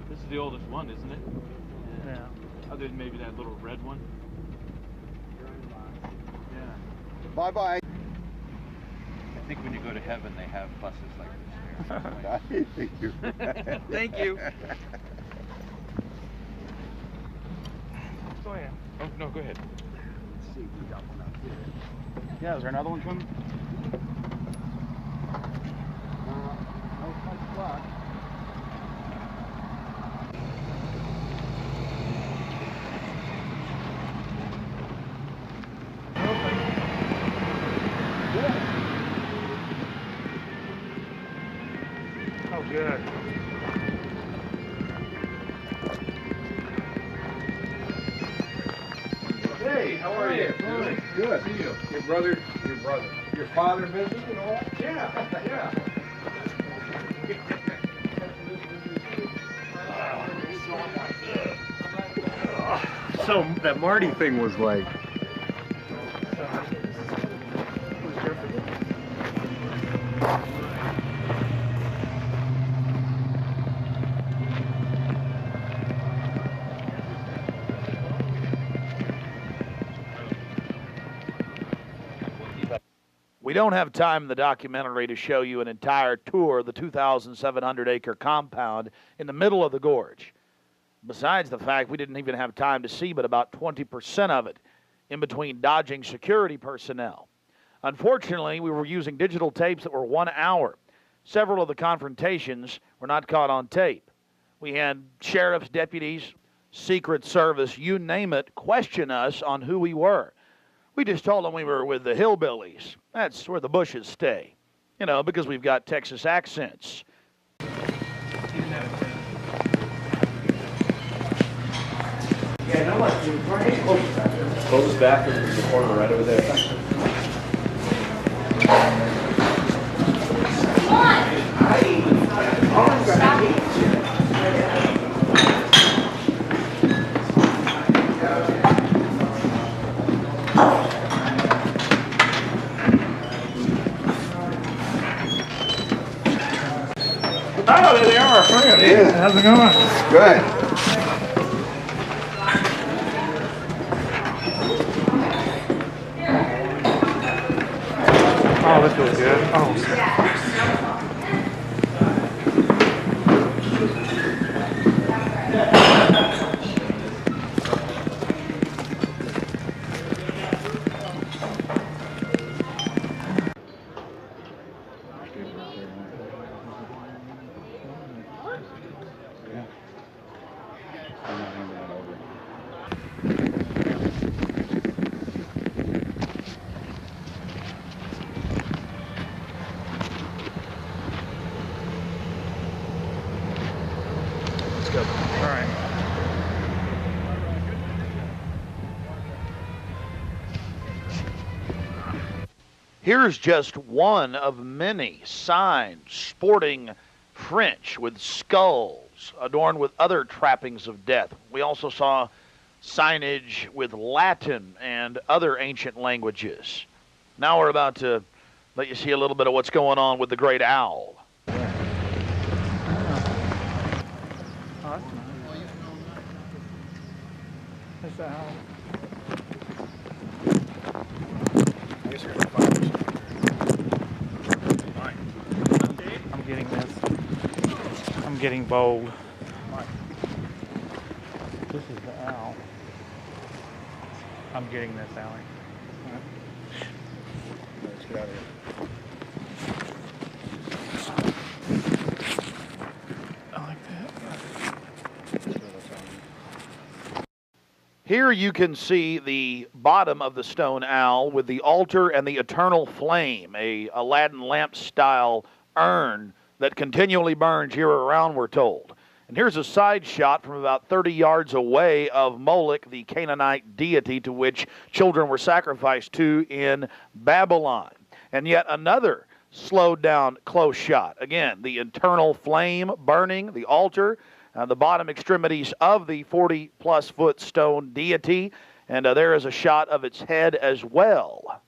This is the oldest one, isn't it? Yeah. Other than maybe that little red one. Bye-bye. think when you go to heaven, they have buses like this. I think you're right. Thank you. Go ahead. Oh, no, go ahead. Let's see, we got one up here. Yeah, is there another one coming? No such luck. Oh, good. Hey, how are you? Good. Good. See you. Your brother, your father visited and all? Yeah, yeah. So that Marty thing was like. We don't have time in the documentary to show you an entire tour of the 2,700-acre compound in the middle of the gorge. Besides the fact we didn't even have time to see but about 20% of it in between dodging security personnel. Unfortunately, we were using digital tapes that were 1 hour. Several of the confrontations were not caught on tape. We had sheriff's deputies, Secret Service, you name it, question us on who we were. We just told them we were with the hillbillies. That's where the Bushes stay. You know, because we've got Texas accents. Yeah, no one. Close this back in the corner right over there. Oh, there they are, friend. Yeah. How's it going? Good. Oh, this feels good. Oh. Let's go. All right. Here's just one of many signs sporting French with skulls adorned with other trappings of death. We also saw signage with Latin and other ancient languages. Now we're about to let you see a little bit of what's going on with the great owl. Oh, that's nice. That's the owl. I guess you're gonna find this. Fine. I'm getting this. I'm getting bold. This is the owl. I'm getting this, Allie. Let's get out of here. I like that. Here you can see the bottom of the stone owl with the altar and the eternal flame, a Aladdin lamp style urn that continually burns year around, we're told. And here's a side shot from about 30 yards away of Moloch, the Canaanite deity to which children were sacrificed to in Babylon. And yet another slowed down close shot. Again, the eternal flame burning, the altar, the bottom extremities of the 40-plus foot stone deity, and there is a shot of its head as well.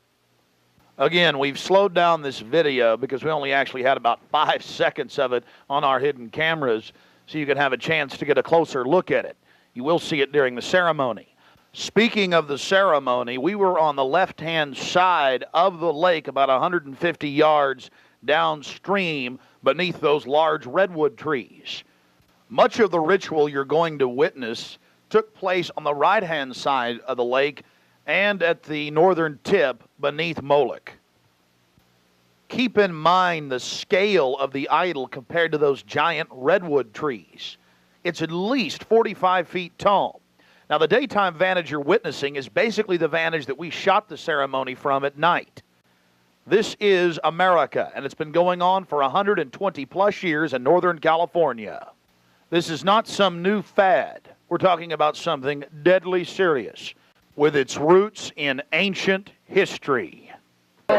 Again, we've slowed down this video because we only actually had about 5 seconds of it on our hidden cameras, so you can have a chance to get a closer look at it. You will see it during the ceremony. Speaking of the ceremony, we were on the left-hand side of the lake, about 150 yards downstream beneath those large redwood trees. Much of the ritual you're going to witness took place on the right-hand side of the lake and at the northern tip beneath Moloch. Keep in mind the scale of the idol compared to those giant redwood trees. It's at least 45 feet tall. Now, the daytime vantage you're witnessing is basically the vantage that we shot the ceremony from at night. This is America, and it's been going on for 120 plus years in Northern California. This is not some new fad. We're talking about something deadly serious with its roots in ancient history. We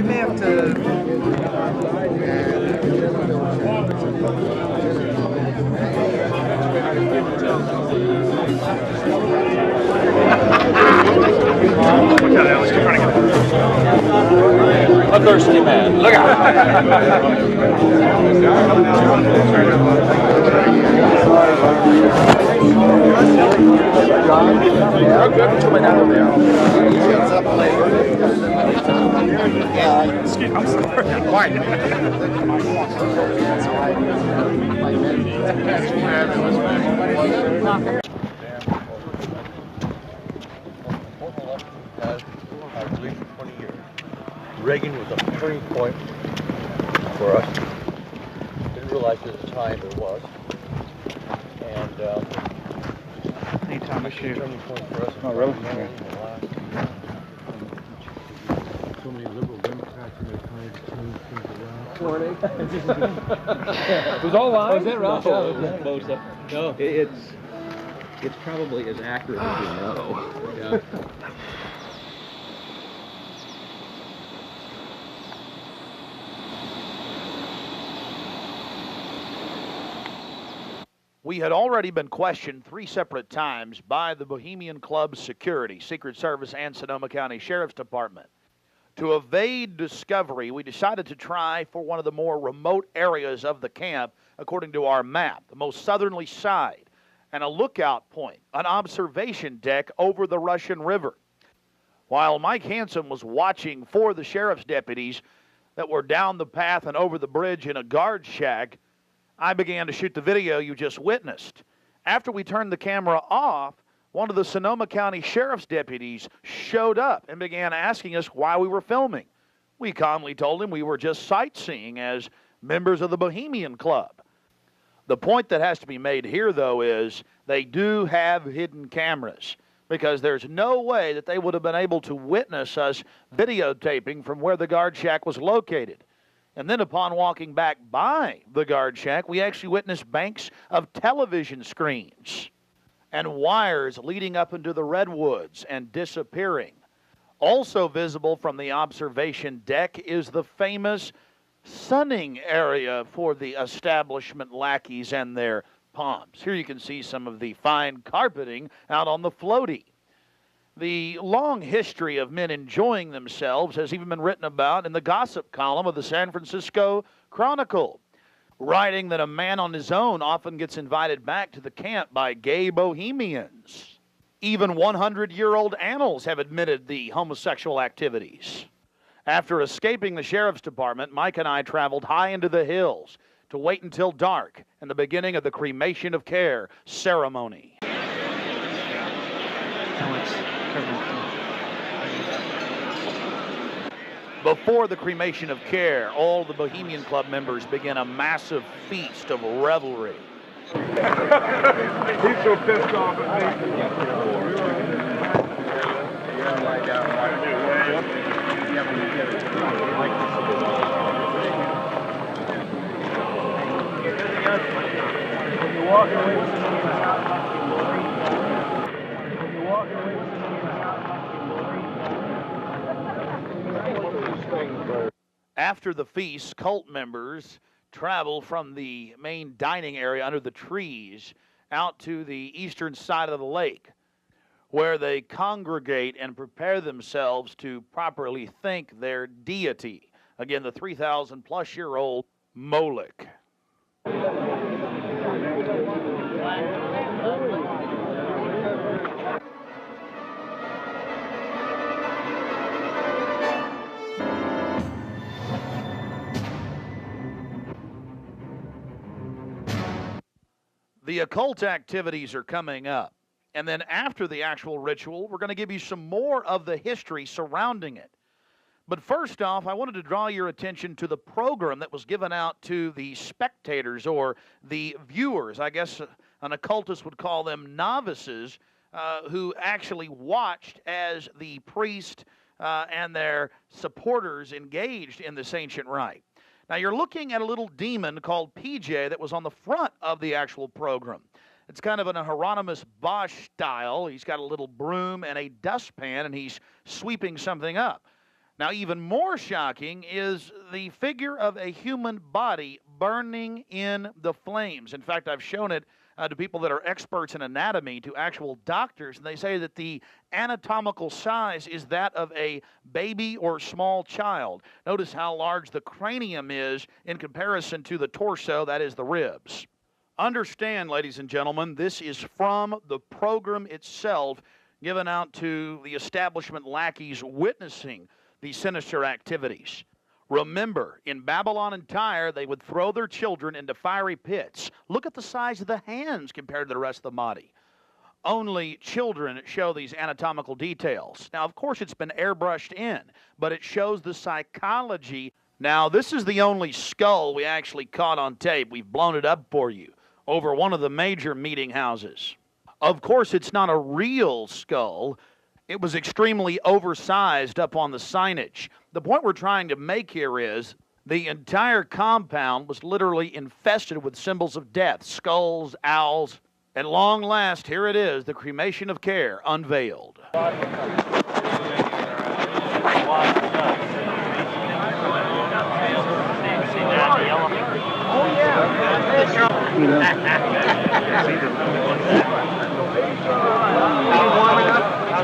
may have to. A thirsty man. Look I'm sorry. Why? I believe for 20 years. Reagan was a turning point for us. Didn't realize at the time it was. And anytime we shoot. Turning point for us. Oh, really? So many liberal Democrats in their time to change things around. Morning. It was all live? Oh, is that right? No. It's probably as accurate as we know. Yeah. We had already been questioned 3 separate times by the Bohemian Club's security, Secret Service, and Sonoma County Sheriff's Department. To evade discovery, we decided to try for one of the more remote areas of the camp, according to our map, the most southerly side, and a lookout point, an observation deck over the Russian River. While Mike Hansen was watching for the sheriff's deputies that were down the path and over the bridge in a guard shack, I began to shoot the video you just witnessed. After we turned the camera off, one of the Sonoma County Sheriff's deputies showed up and began asking us why we were filming. We calmly told him we were just sightseeing as members of the Bohemian Club. The point that has to be made here, though, is they do have hidden cameras, because there's no way that they would have been able to witness us videotaping from where the guard shack was located. And then upon walking back by the guard shack, we actually witnessed banks of television screens and wires leading up into the redwoods and disappearing. Also visible from the observation deck is the famous sunning area for the establishment lackeys and their pomps. Here you can see some of the fine carpeting out on the floaty. The long history of men enjoying themselves has even been written about in the gossip column of the San Francisco Chronicle, writing that a man on his own often gets invited back to the camp by gay bohemians. Even 100-year-old annals have admitted the homosexual activities. After escaping the sheriff's department, Mike and I traveled high into the hills to wait until dark and the beginning of the cremation of care ceremony. Before the cremation of care, all the Bohemian Club members begin a massive feast of revelry. He's so pissed off at me. When you walk away with the after the feast, cult members travel from the main dining area under the trees out to the eastern side of the lake, where they congregate and prepare themselves to properly thank their deity. Again, the 3,000-plus-year-old Moloch. The occult activities are coming up. And then after the actual ritual, we're going to give you some more of the history surrounding it. But first off, I wanted to draw your attention to the program that was given out to the spectators or the viewers. I guess an occultist would call them novices, who actually watched as the priest and their supporters engaged in this ancient rite. Now, you're looking at a little demon called PJ that was on the front of the actual program. It's kind of an Hieronymus Bosch style. He's got a little broom and a dustpan, and he's sweeping something up. Now, even more shocking is the figure of a human body burning in the flames. In fact, I've shown it to people that are experts in anatomy, to actual doctors, and they say that the anatomical size is that of a baby or small child. Notice how large the cranium is in comparison to the torso, that is the ribs. Understand, ladies and gentlemen, this is from the program itself given out to the establishment lackeys witnessing these sinister activities. Remember, in Babylon and Tyre, they would throw their children into fiery pits. Look at the size of the hands compared to the rest of the body. Only children show these anatomical details. Now, of course, it's been airbrushed in, but it shows the psychology. Now, this is the only skull we actually caught on tape. We've blown it up for you over one of the major meeting houses. Of course, it's not a real skull. It was extremely oversized up on the signage. The point we're trying to make here is the entire compound was literally infested with symbols of death, skulls, owls. At long last, here it is, the cremation of care unveiled.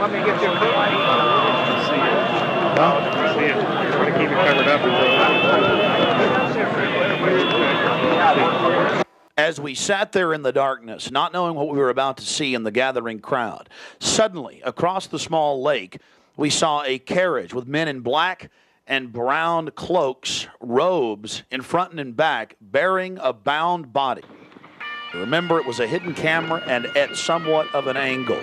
Let me get your coat. Huh? See it. Try to keep it covered up. As we sat there in the darkness, not knowing what we were about to see in the gathering crowd, suddenly, across the small lake, we saw a carriage with men in black and brown cloaks, robes, in front and in back, bearing a bound body. Remember, it was a hidden camera and at somewhat of an angle.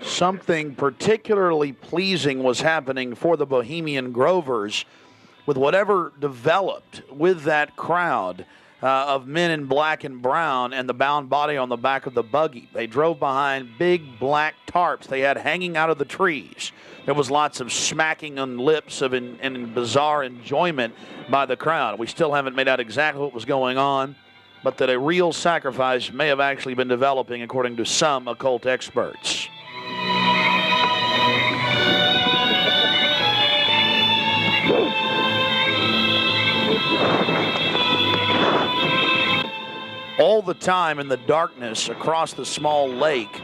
Something particularly pleasing was happening for the Bohemian Grovers with whatever developed with that crowd of men in black and brown and the bound body on the back of the buggy. They drove behind big black tarps they had hanging out of the trees. There was lots of smacking on lips of and bizarre enjoyment by the crowd. We still haven't made out exactly what was going on, but that a real sacrifice may have actually been developing according to some occult experts. All the time in the darkness across the small lake,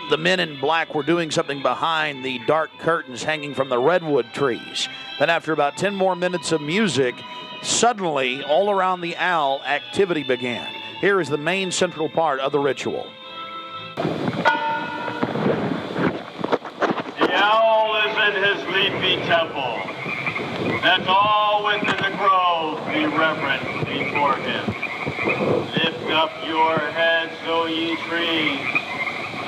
the men in black were doing something behind the dark curtains hanging from the redwood trees. Then after about 10 more minutes of music, suddenly all around the owl, activity began. Here is the main central part of the ritual. The owl is in his leafy temple. Let all within the grove be reverent before him. up your heads, O ye trees,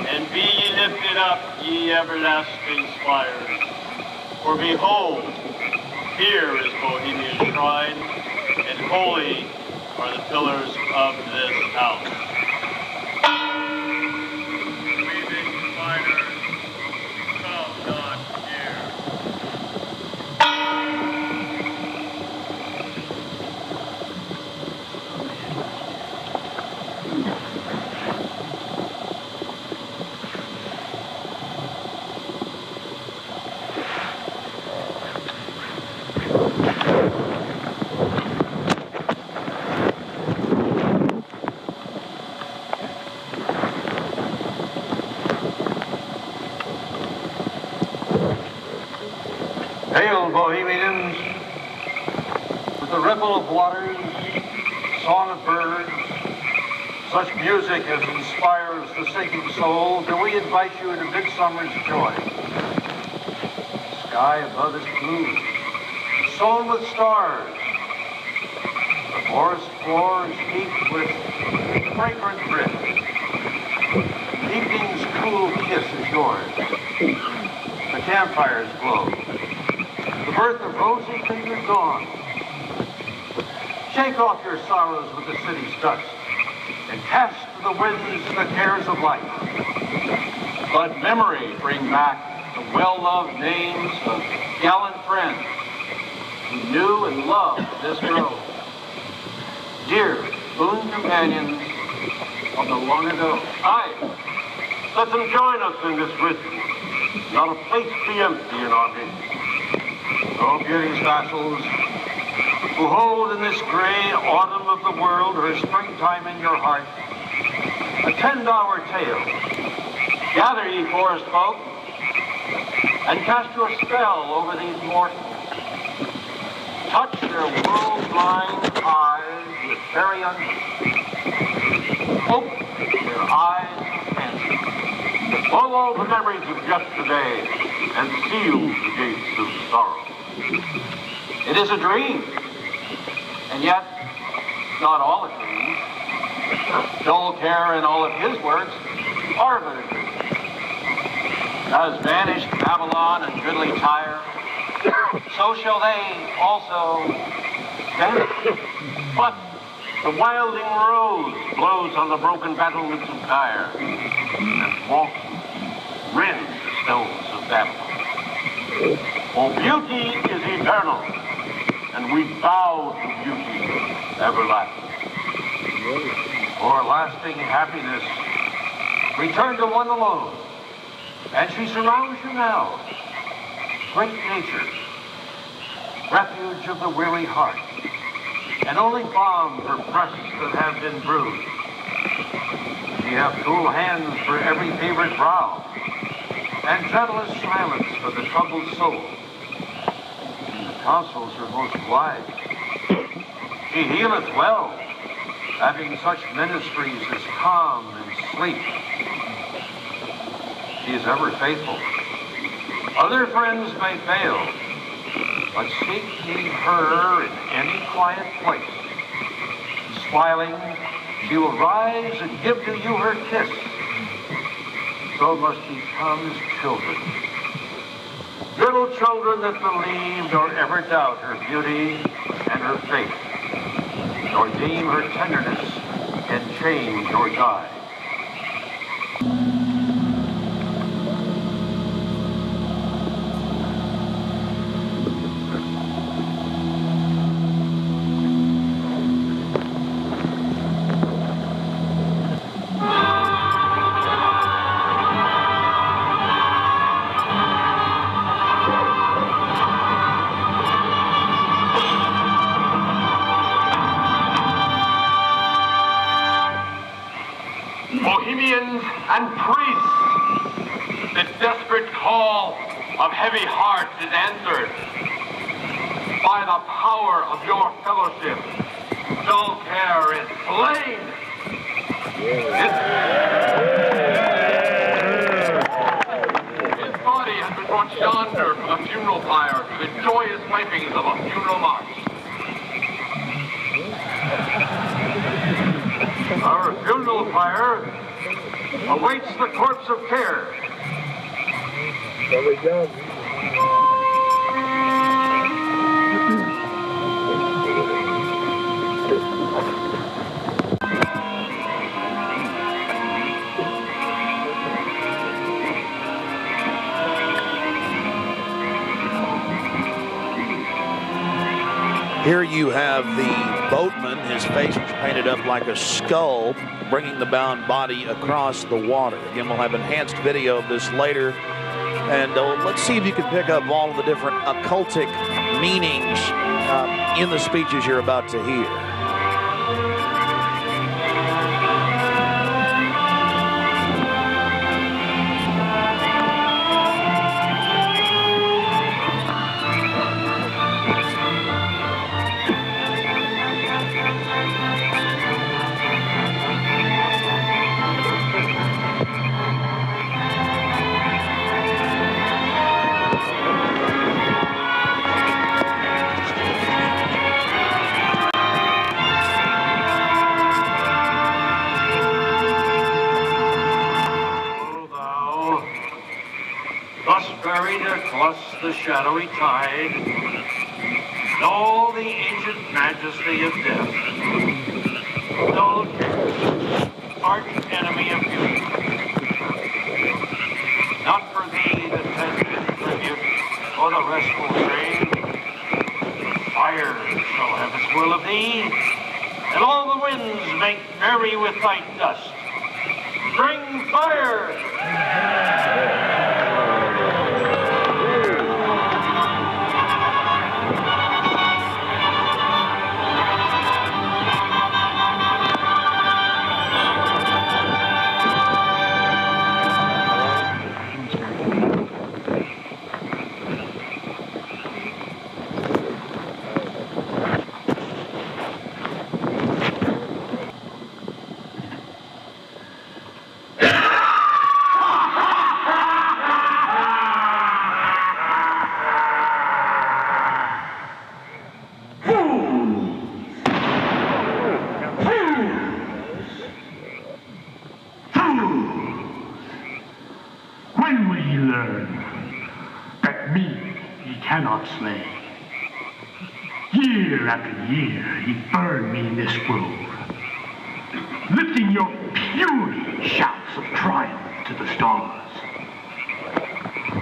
and be ye lifted up, ye everlasting spires. For behold, here is Bohemia's shrine, and holy are the pillars of this house. Weaving spiders, come not near. Hail, Bohemians, with the ripple of waters, song of birds, such music as inspires the sinking soul, do we invite you into midsummer's joy. The sky above is blue, sown with stars. The forest floor is heaped with fragrant drift. Evening's cool kiss is yours. The campfires glow. The birth of rosy-fingered dawn. Shake off your sorrows with the city's dust and cast to the winds the cares of life. Let memory bring back the well-loved names of gallant friends who knew and loved this grove. Dear boon companions of the long ago. Aye, let them join us in this ritual. Not a place be empty in our midst. O beauty's vassals, who hold in this gray autumn of the world her springtime in your heart, attend our tale. Gather, ye forest folk, and cast your spell over these mortals. Touch their world-blind eyes with fairy unction. Open their eyes of fancy. Blow all the memories of yesterday and seal the gates of sorrow. It is a dream, and yet not all a dream. Joel Care and all of his works are but a dream. As vanished Babylon and goodly Tyre, so shall they also vanish. But the wilding rose blows on the broken battlements of Tyre, and walks rends the stones of Babylon. For beauty is eternal, and we bow to beauty everlasting. For lasting happiness, return to one alone, and she surrounds you now. Great nature, refuge of the weary heart, and only balm for breasts that have been bruised. Ye have cool hands for every favored brow, and gentlest silence for the troubled soul. The counsels are most wise. She healeth well, having such ministries as calm and sleep. She is ever faithful. Other friends may fail, but seek ye her in any quiet place. Smiling, she will rise and give to you her kiss. So must ye come as children. Little children that believe nor ever doubt her beauty and her faith, nor deem her tenderness can change or die. Bohemians and priests, the desperate call of heavy hearts is answered. By the power of your fellowship, dull care is slain. His body has been brought yonder from the funeral pyre to the joyous pipings of a funeral march. All right. fire awaits the corpse of care. Very young. Here you have the boatman, his face was painted up like a skull, bringing the bound body across the water. Again, we'll have enhanced video of this later. And let's see if you can pick up all of the different occultic meanings in the speeches you're about to hear. Buried across the shadowy tide, in all the ancient majesty of death, dull arch enemy of beauty. Not for thee the tender tribute or the restful shade. Fire shall have its will of thee, and all the winds make merry with thy dust. Bring fire! When will ye learn that me ye cannot slay? Year after year ye burn me in this grove, lifting your puny shouts of triumph to the stars.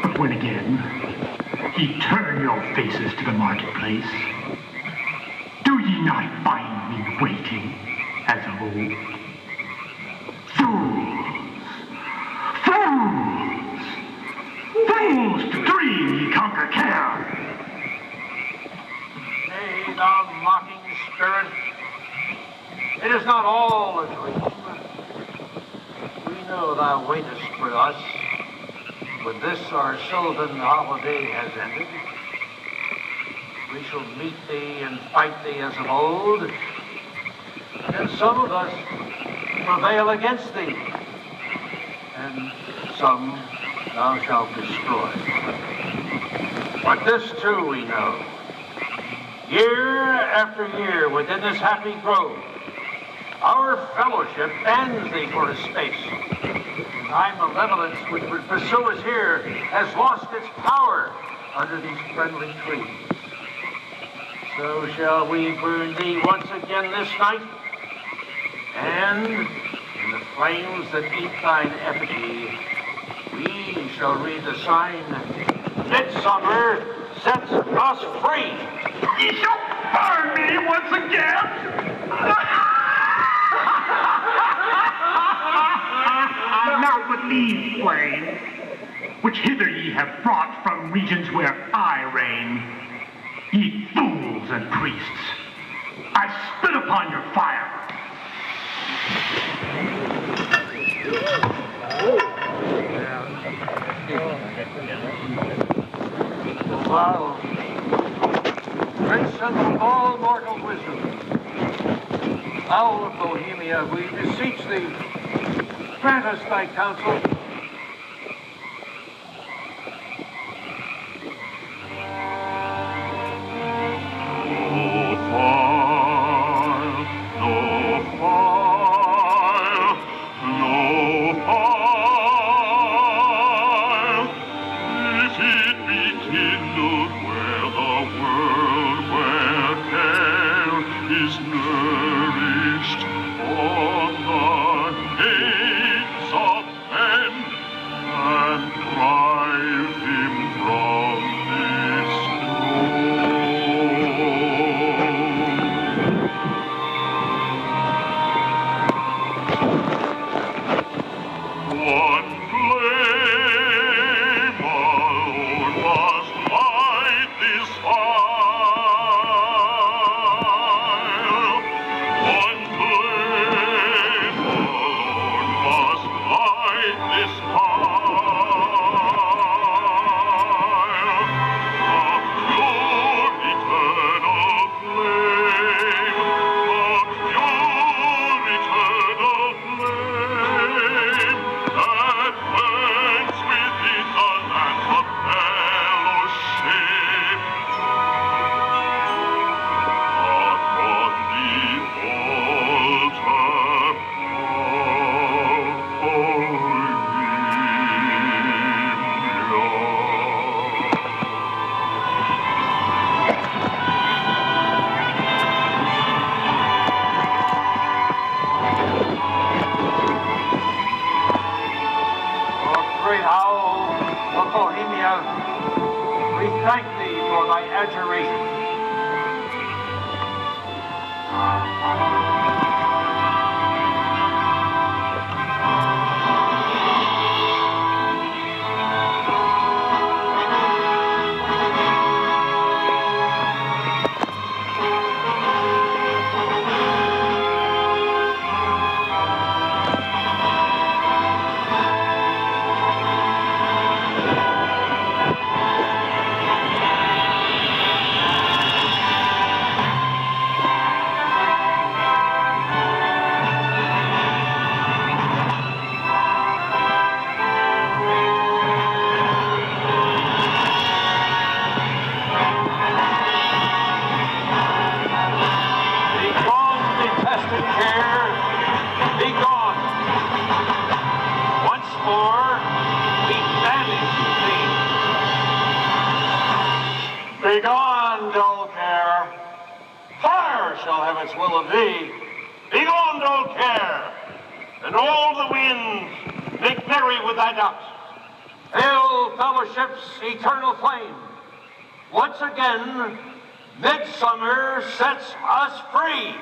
But when again ye turn your faces to the marketplace, do ye not find me waiting as of old? Fools to dream ye conquer care! Nay, thou mocking spirit, it is not all a dream. We know thou waitest for us when this our sylvan holiday has ended. We shall meet thee and fight thee as of old, and some of us prevail against thee, and some thou shalt destroy. But this too we know. Year after year within this happy grove, our fellowship bans thee for a space. Thy malevolence which would pursue us here has lost its power under these friendly trees. So shall we burn thee once again this night, and in the flames that eat thine effigy, we shall read the sign, Midsummer sets us free. Ye shall burn me once again! Not with these flames, which hither ye have brought from regions where I reign. Ye fools and priests, I spit upon your fire. Thou, Prince of all mortal wisdom, thou of Bohemia, we beseech thee, grant us thy counsel. of thee. Begone, old care, and all the winds make merry with thy dust. Hail, fellowship's eternal flame. Once again, midsummer sets us free.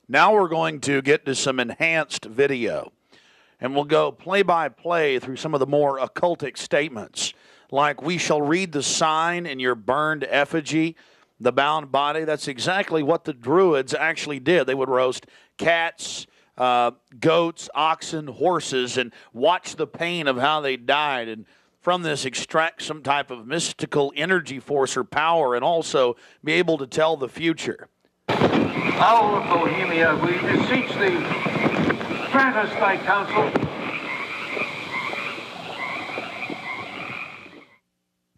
Now we're going to get to some enhanced video, and we'll go play-by-play through some of the more occultic statements, like we shall read the sign in your burned effigy, the bound body. That's exactly what the Druids actually did. They would roast cats, goats, oxen, horses, and watch the pain of how they died, and from this extract some type of mystical energy force or power, and also be able to tell the future. Owl of Bohemia, we beseech thee, grant us thy counsel.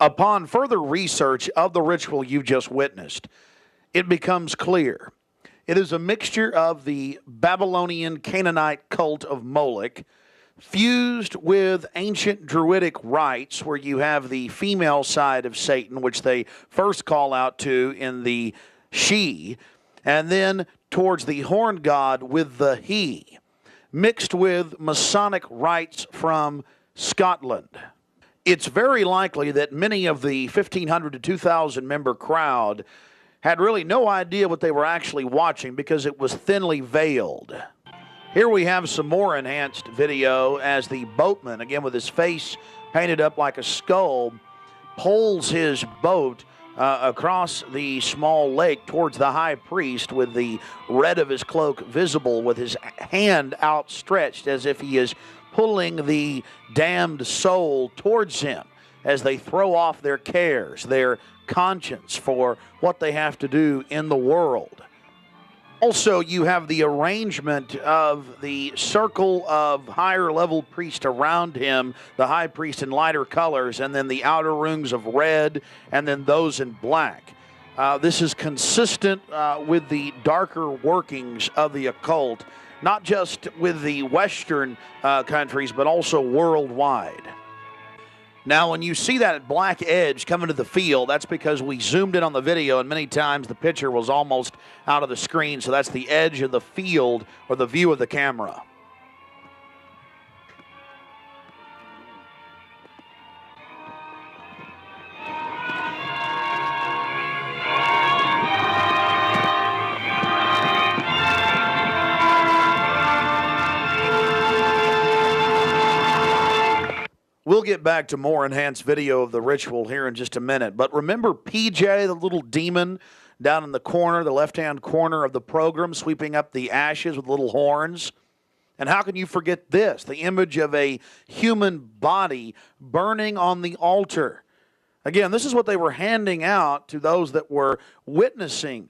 Upon further research of the ritual you've just witnessed, it becomes clear. It is a mixture of the Babylonian Canaanite cult of Moloch, fused with ancient Druidic rites, where you have the female side of Satan, which they first call out to in the she, and then towards the horn god with the he, mixed with Masonic rites from Scotland. It's very likely that many of the 1,500 to 2,000 member crowd had really no idea what they were actually watching because it was thinly veiled. Here we have some more enhanced video as the boatman, again with his face painted up like a skull, pulls his boat across the small lake towards the high priest with the red of his cloak visible, with his hand outstretched as if he is pulling the damned soul towards him as they throw off their cares, their conscience for what they have to do in the world. Also, you have the arrangement of the circle of higher level priests around him, the high priest in lighter colors, and then the outer rings of red, and then those in black. This is consistent with the darker workings of the occult, not just with the Western countries, but also worldwide. Now, when you see that black edge coming to the field, that's because we zoomed in on the video, and many times the picture was almost out of the screen, so that's the edge of the field or the view of the camera. We'll get back to more enhanced video of the ritual here in just a minute. But remember PJ, the little demon down in the corner, the left-hand corner of the program, sweeping up the ashes with little horns? And how can you forget this? The image of a human body burning on the altar. Again, this is what they were handing out to those that were witnessing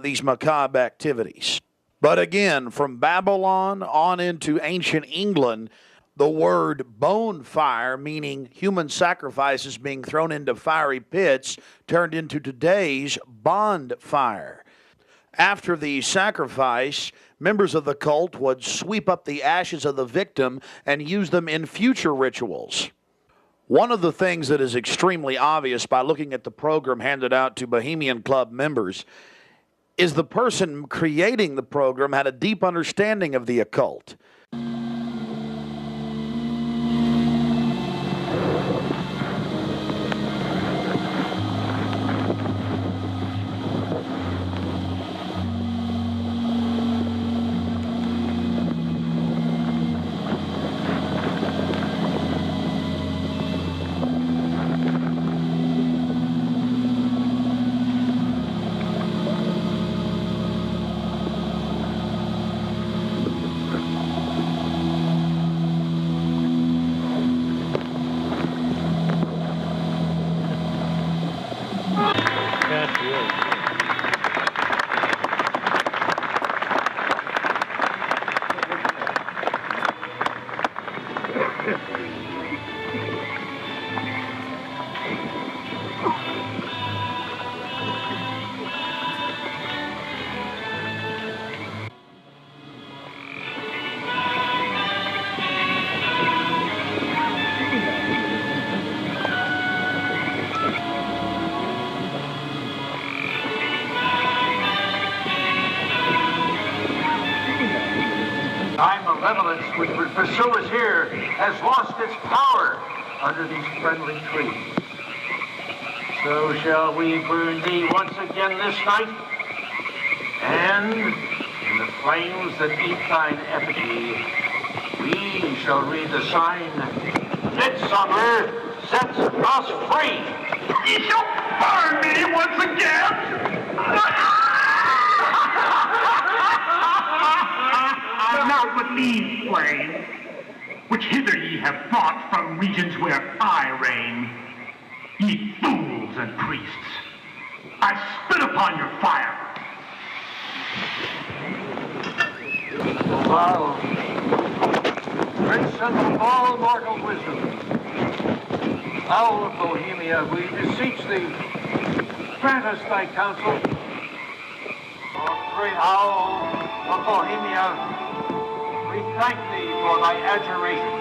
these macabre activities. But again, from Babylon on into ancient England, the word bonfire, meaning human sacrifices being thrown into fiery pits, turned into today's bonfire. After the sacrifice, members of the cult would sweep up the ashes of the victim and use them in future rituals. One of the things that is extremely obvious by looking at the program handed out to Bohemian Club members is the person creating the program had a deep understanding of the occult. malevolence which would pursue us here has lost its power under these friendly trees. So shall we burn thee once again this night, and in the flames that eat thine effigy, we shall read the sign, Midsummer sets us free. Ye shall burn me once again. Not with these flames, which hither ye have brought from regions where I reign. Ye fools and priests, I spit upon your fire. Thou, grandson of all mortal wisdom, owl of Bohemia, we beseech thee, grant us thy counsel. O great owl of Bohemia, we thank thee for thy adjuration.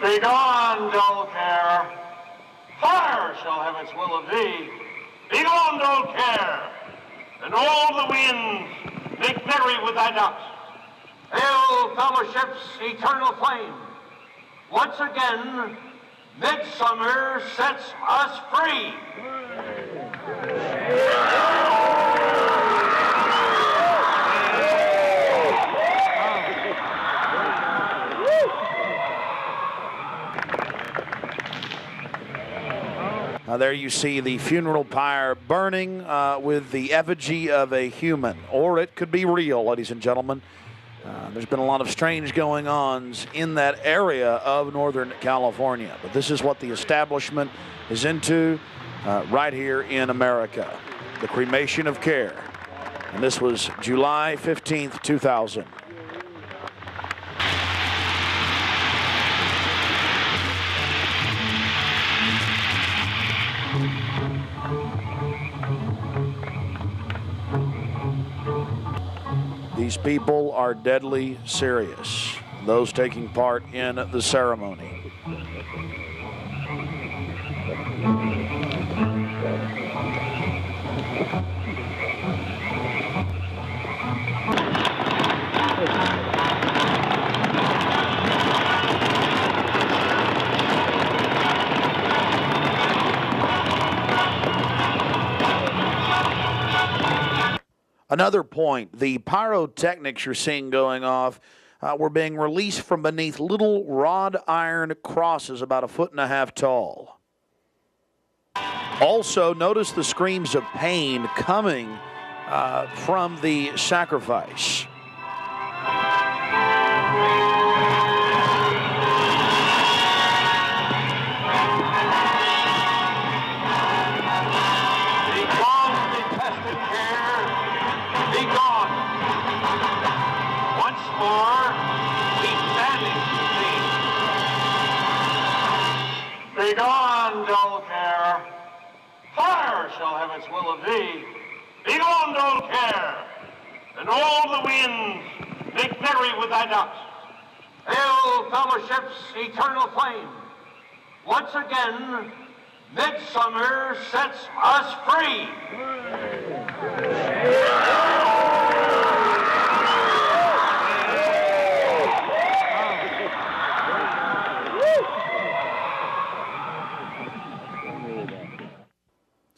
Begone, dull care. Fire shall have its will of thee. Begone, dull care. And all the winds make merry with thy dust. Hail, fellowship's eternal flame. Once again, midsummer sets us free. There you see the funeral pyre burning with the effigy of a human, or it could be real, ladies and gentlemen. There's been a lot of strange going-ons in that area of Northern California, but this is what the establishment is into right here in America, the cremation of care. And this was July 15th, 2000. These people are deadly serious, those taking part in the ceremony. Another point, the pyrotechnics you're seeing going off were being released from beneath little wrought iron crosses about 1.5 feet tall. Also, notice the screams of pain coming from the sacrifice. Begone, dull care. Fire shall have its will of thee. Begone, dull care. And all the winds make merry with thy dust. Hail, fellowship's eternal flame. Once again, midsummer sets us free.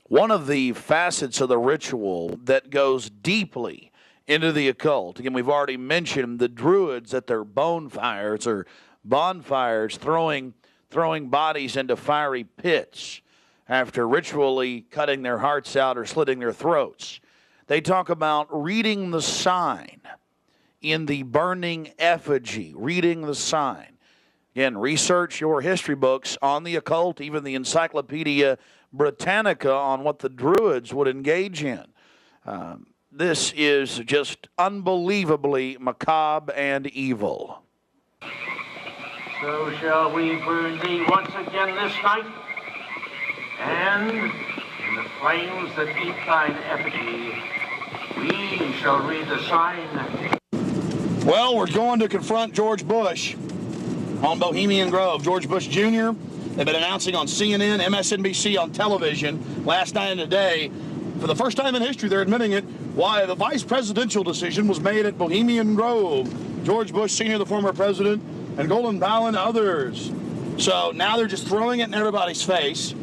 One of the facets of the ritual that goes deeply into the occult, again, we've already mentioned the Druids at their bonfires or bonfires throwing bodies into fiery pits after ritually cutting their hearts out or slitting their throats. They talk about reading the sign in the burning effigy, reading the sign. Again, research your history books on the occult, even the Encyclopedia Britannica on what the Druids would engage in. This is just unbelievably macabre and evil. So shall we burn thee once again this night, and in the flames that eat thine effigy, we shall read the sign. Well, we're going to confront George Bush on Bohemian Grove. George Bush Jr., they've been announcing on CNN, MSNBC, on television last night and today. For the first time in history, they're admitting it, why the vice presidential decision was made at Bohemian Grove. George Bush Sr., the former president, and Colin Powell and others. So now they're just throwing it in everybody's face.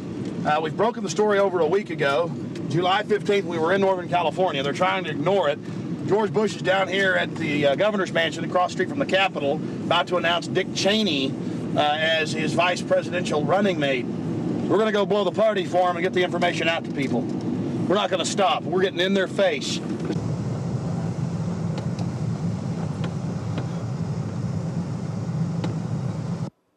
We've broken the story over a week ago. July 15th, we were in Northern California. They're trying to ignore it. George Bush is down here at the governor's mansion across the street from the Capitol, about to announce Dick Cheney as his vice presidential running mate. We're going to go blow the party for him and get the information out to people. We're not going to stop. We're getting in their face.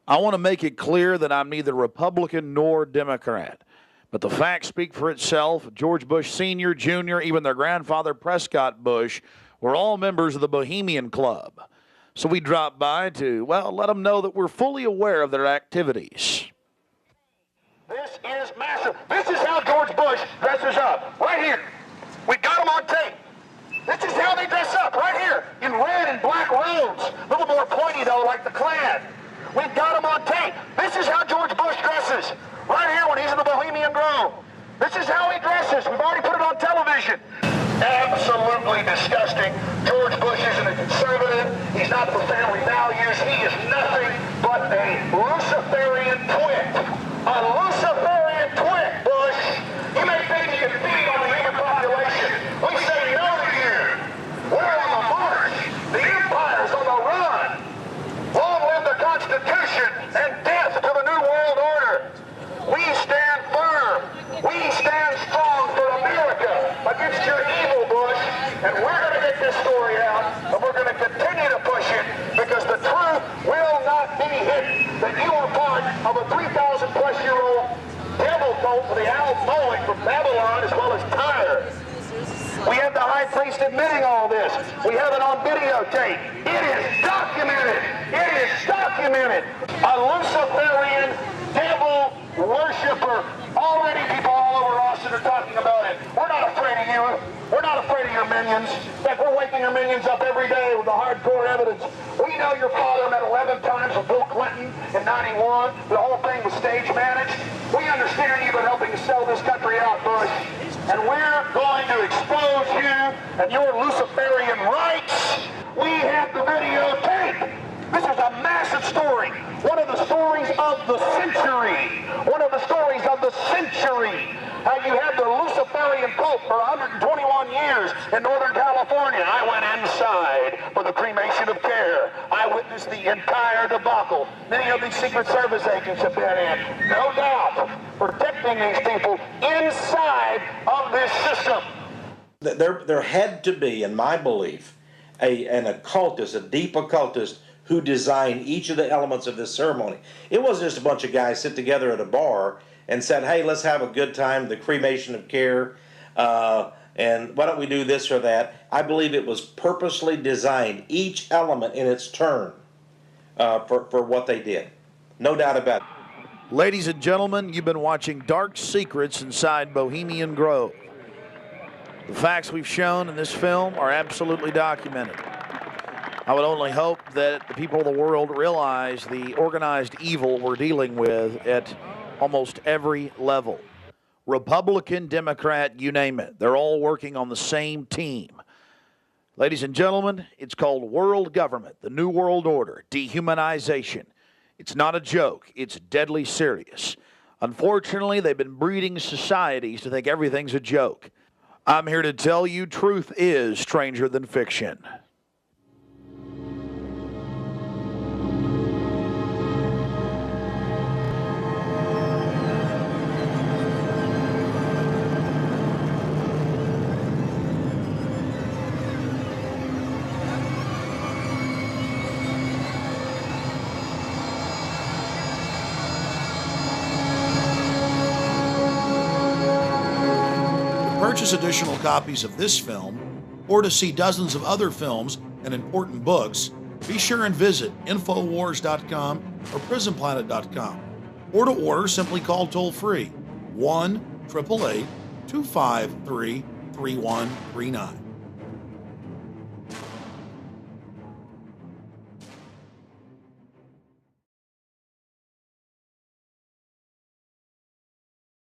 I want to make it clear that I'm neither Republican nor Democrat. But the facts speak for itself. George Bush Sr., Jr., even their grandfather Prescott Bush were all members of the Bohemian Club. So we dropped by to, well, let them know that we're fully aware of their activities. This is massive. This is how George Bush dresses up, right here. We got him on tape. This is how they dress up, right here, in red and black robes. A little more pointy, though, like the Klan. We've got him on tape. This is how George Bush dresses, right here when he's in the Bohemian Grove. This is how he dresses. We've already put it on television. Absolutely disgusting. George Bush isn't a conservative. He's not for family values. He is nothing but a Luciferian twit. A Luciferian twit, Bush. You may think you can feed on the human population. We say no to you. We're on the march. The empire's on the run. Long live the Constitution and death to the New World Order. We stand firm. We stand strong for America against your evil, Bush. And we're going to get this story out, and we're going to continue to push it because the truth will not be hidden. That you are part of a 3,000-plus-year-old devil cult for the Al Moloch from Babylon as well as Tyre. We have the high priest admitting all this. We have it on videotape. It is documented. It is documented. A Luciferian devil worshiper. Already people all over Austin are talking about it. We're not afraid of you. We're not afraid of your minions. In fact, we're waking our minions up every day with the hardcore evidence. We know your father met 11 times with Bill Clinton in 91. The whole thing was stage managed. We understand you've been helping to sell this country out, Bush. And we're going to expose you and your Luciferian rights. We have the videotape. This is a massive story. One of the stories of the century. One of the stories of the century. How you had the Luciferian Pope for 121 years in Northern California. I went inside for the cremation of care. I witnessed the entire debacle. Many of these Secret Service agents have been in, no doubt, protecting these people inside of this system. There had to be, in my belief, an occultist, a deep occultist, who designed each of the elements of this ceremony. It wasn't just a bunch of guys sit together at a bar and said, hey, let's have a good time, the cremation of care, and why don't we do this or that. I believe it was purposely designed, each element in its turn, for what they did. No doubt about it. Ladies and gentlemen, you've been watching Dark Secrets inside Bohemian Grove. The facts we've shown in this film are absolutely documented. I would only hope that the people of the world realize the organized evil we're dealing with at almost every level. Republican, Democrat, you name it. They're all working on the same team. Ladies and gentlemen, it's called world government, the New World Order, dehumanization. It's not a joke. It's deadly serious. Unfortunately, they've been breeding societies to think everything's a joke. I'm here to tell you truth is stranger than fiction. Purchase additional copies of this film, or to see dozens of other films and important books, be sure and visit Infowars.com or PrisonPlanet.com. Or to order, simply call toll-free 1-888-253-3139.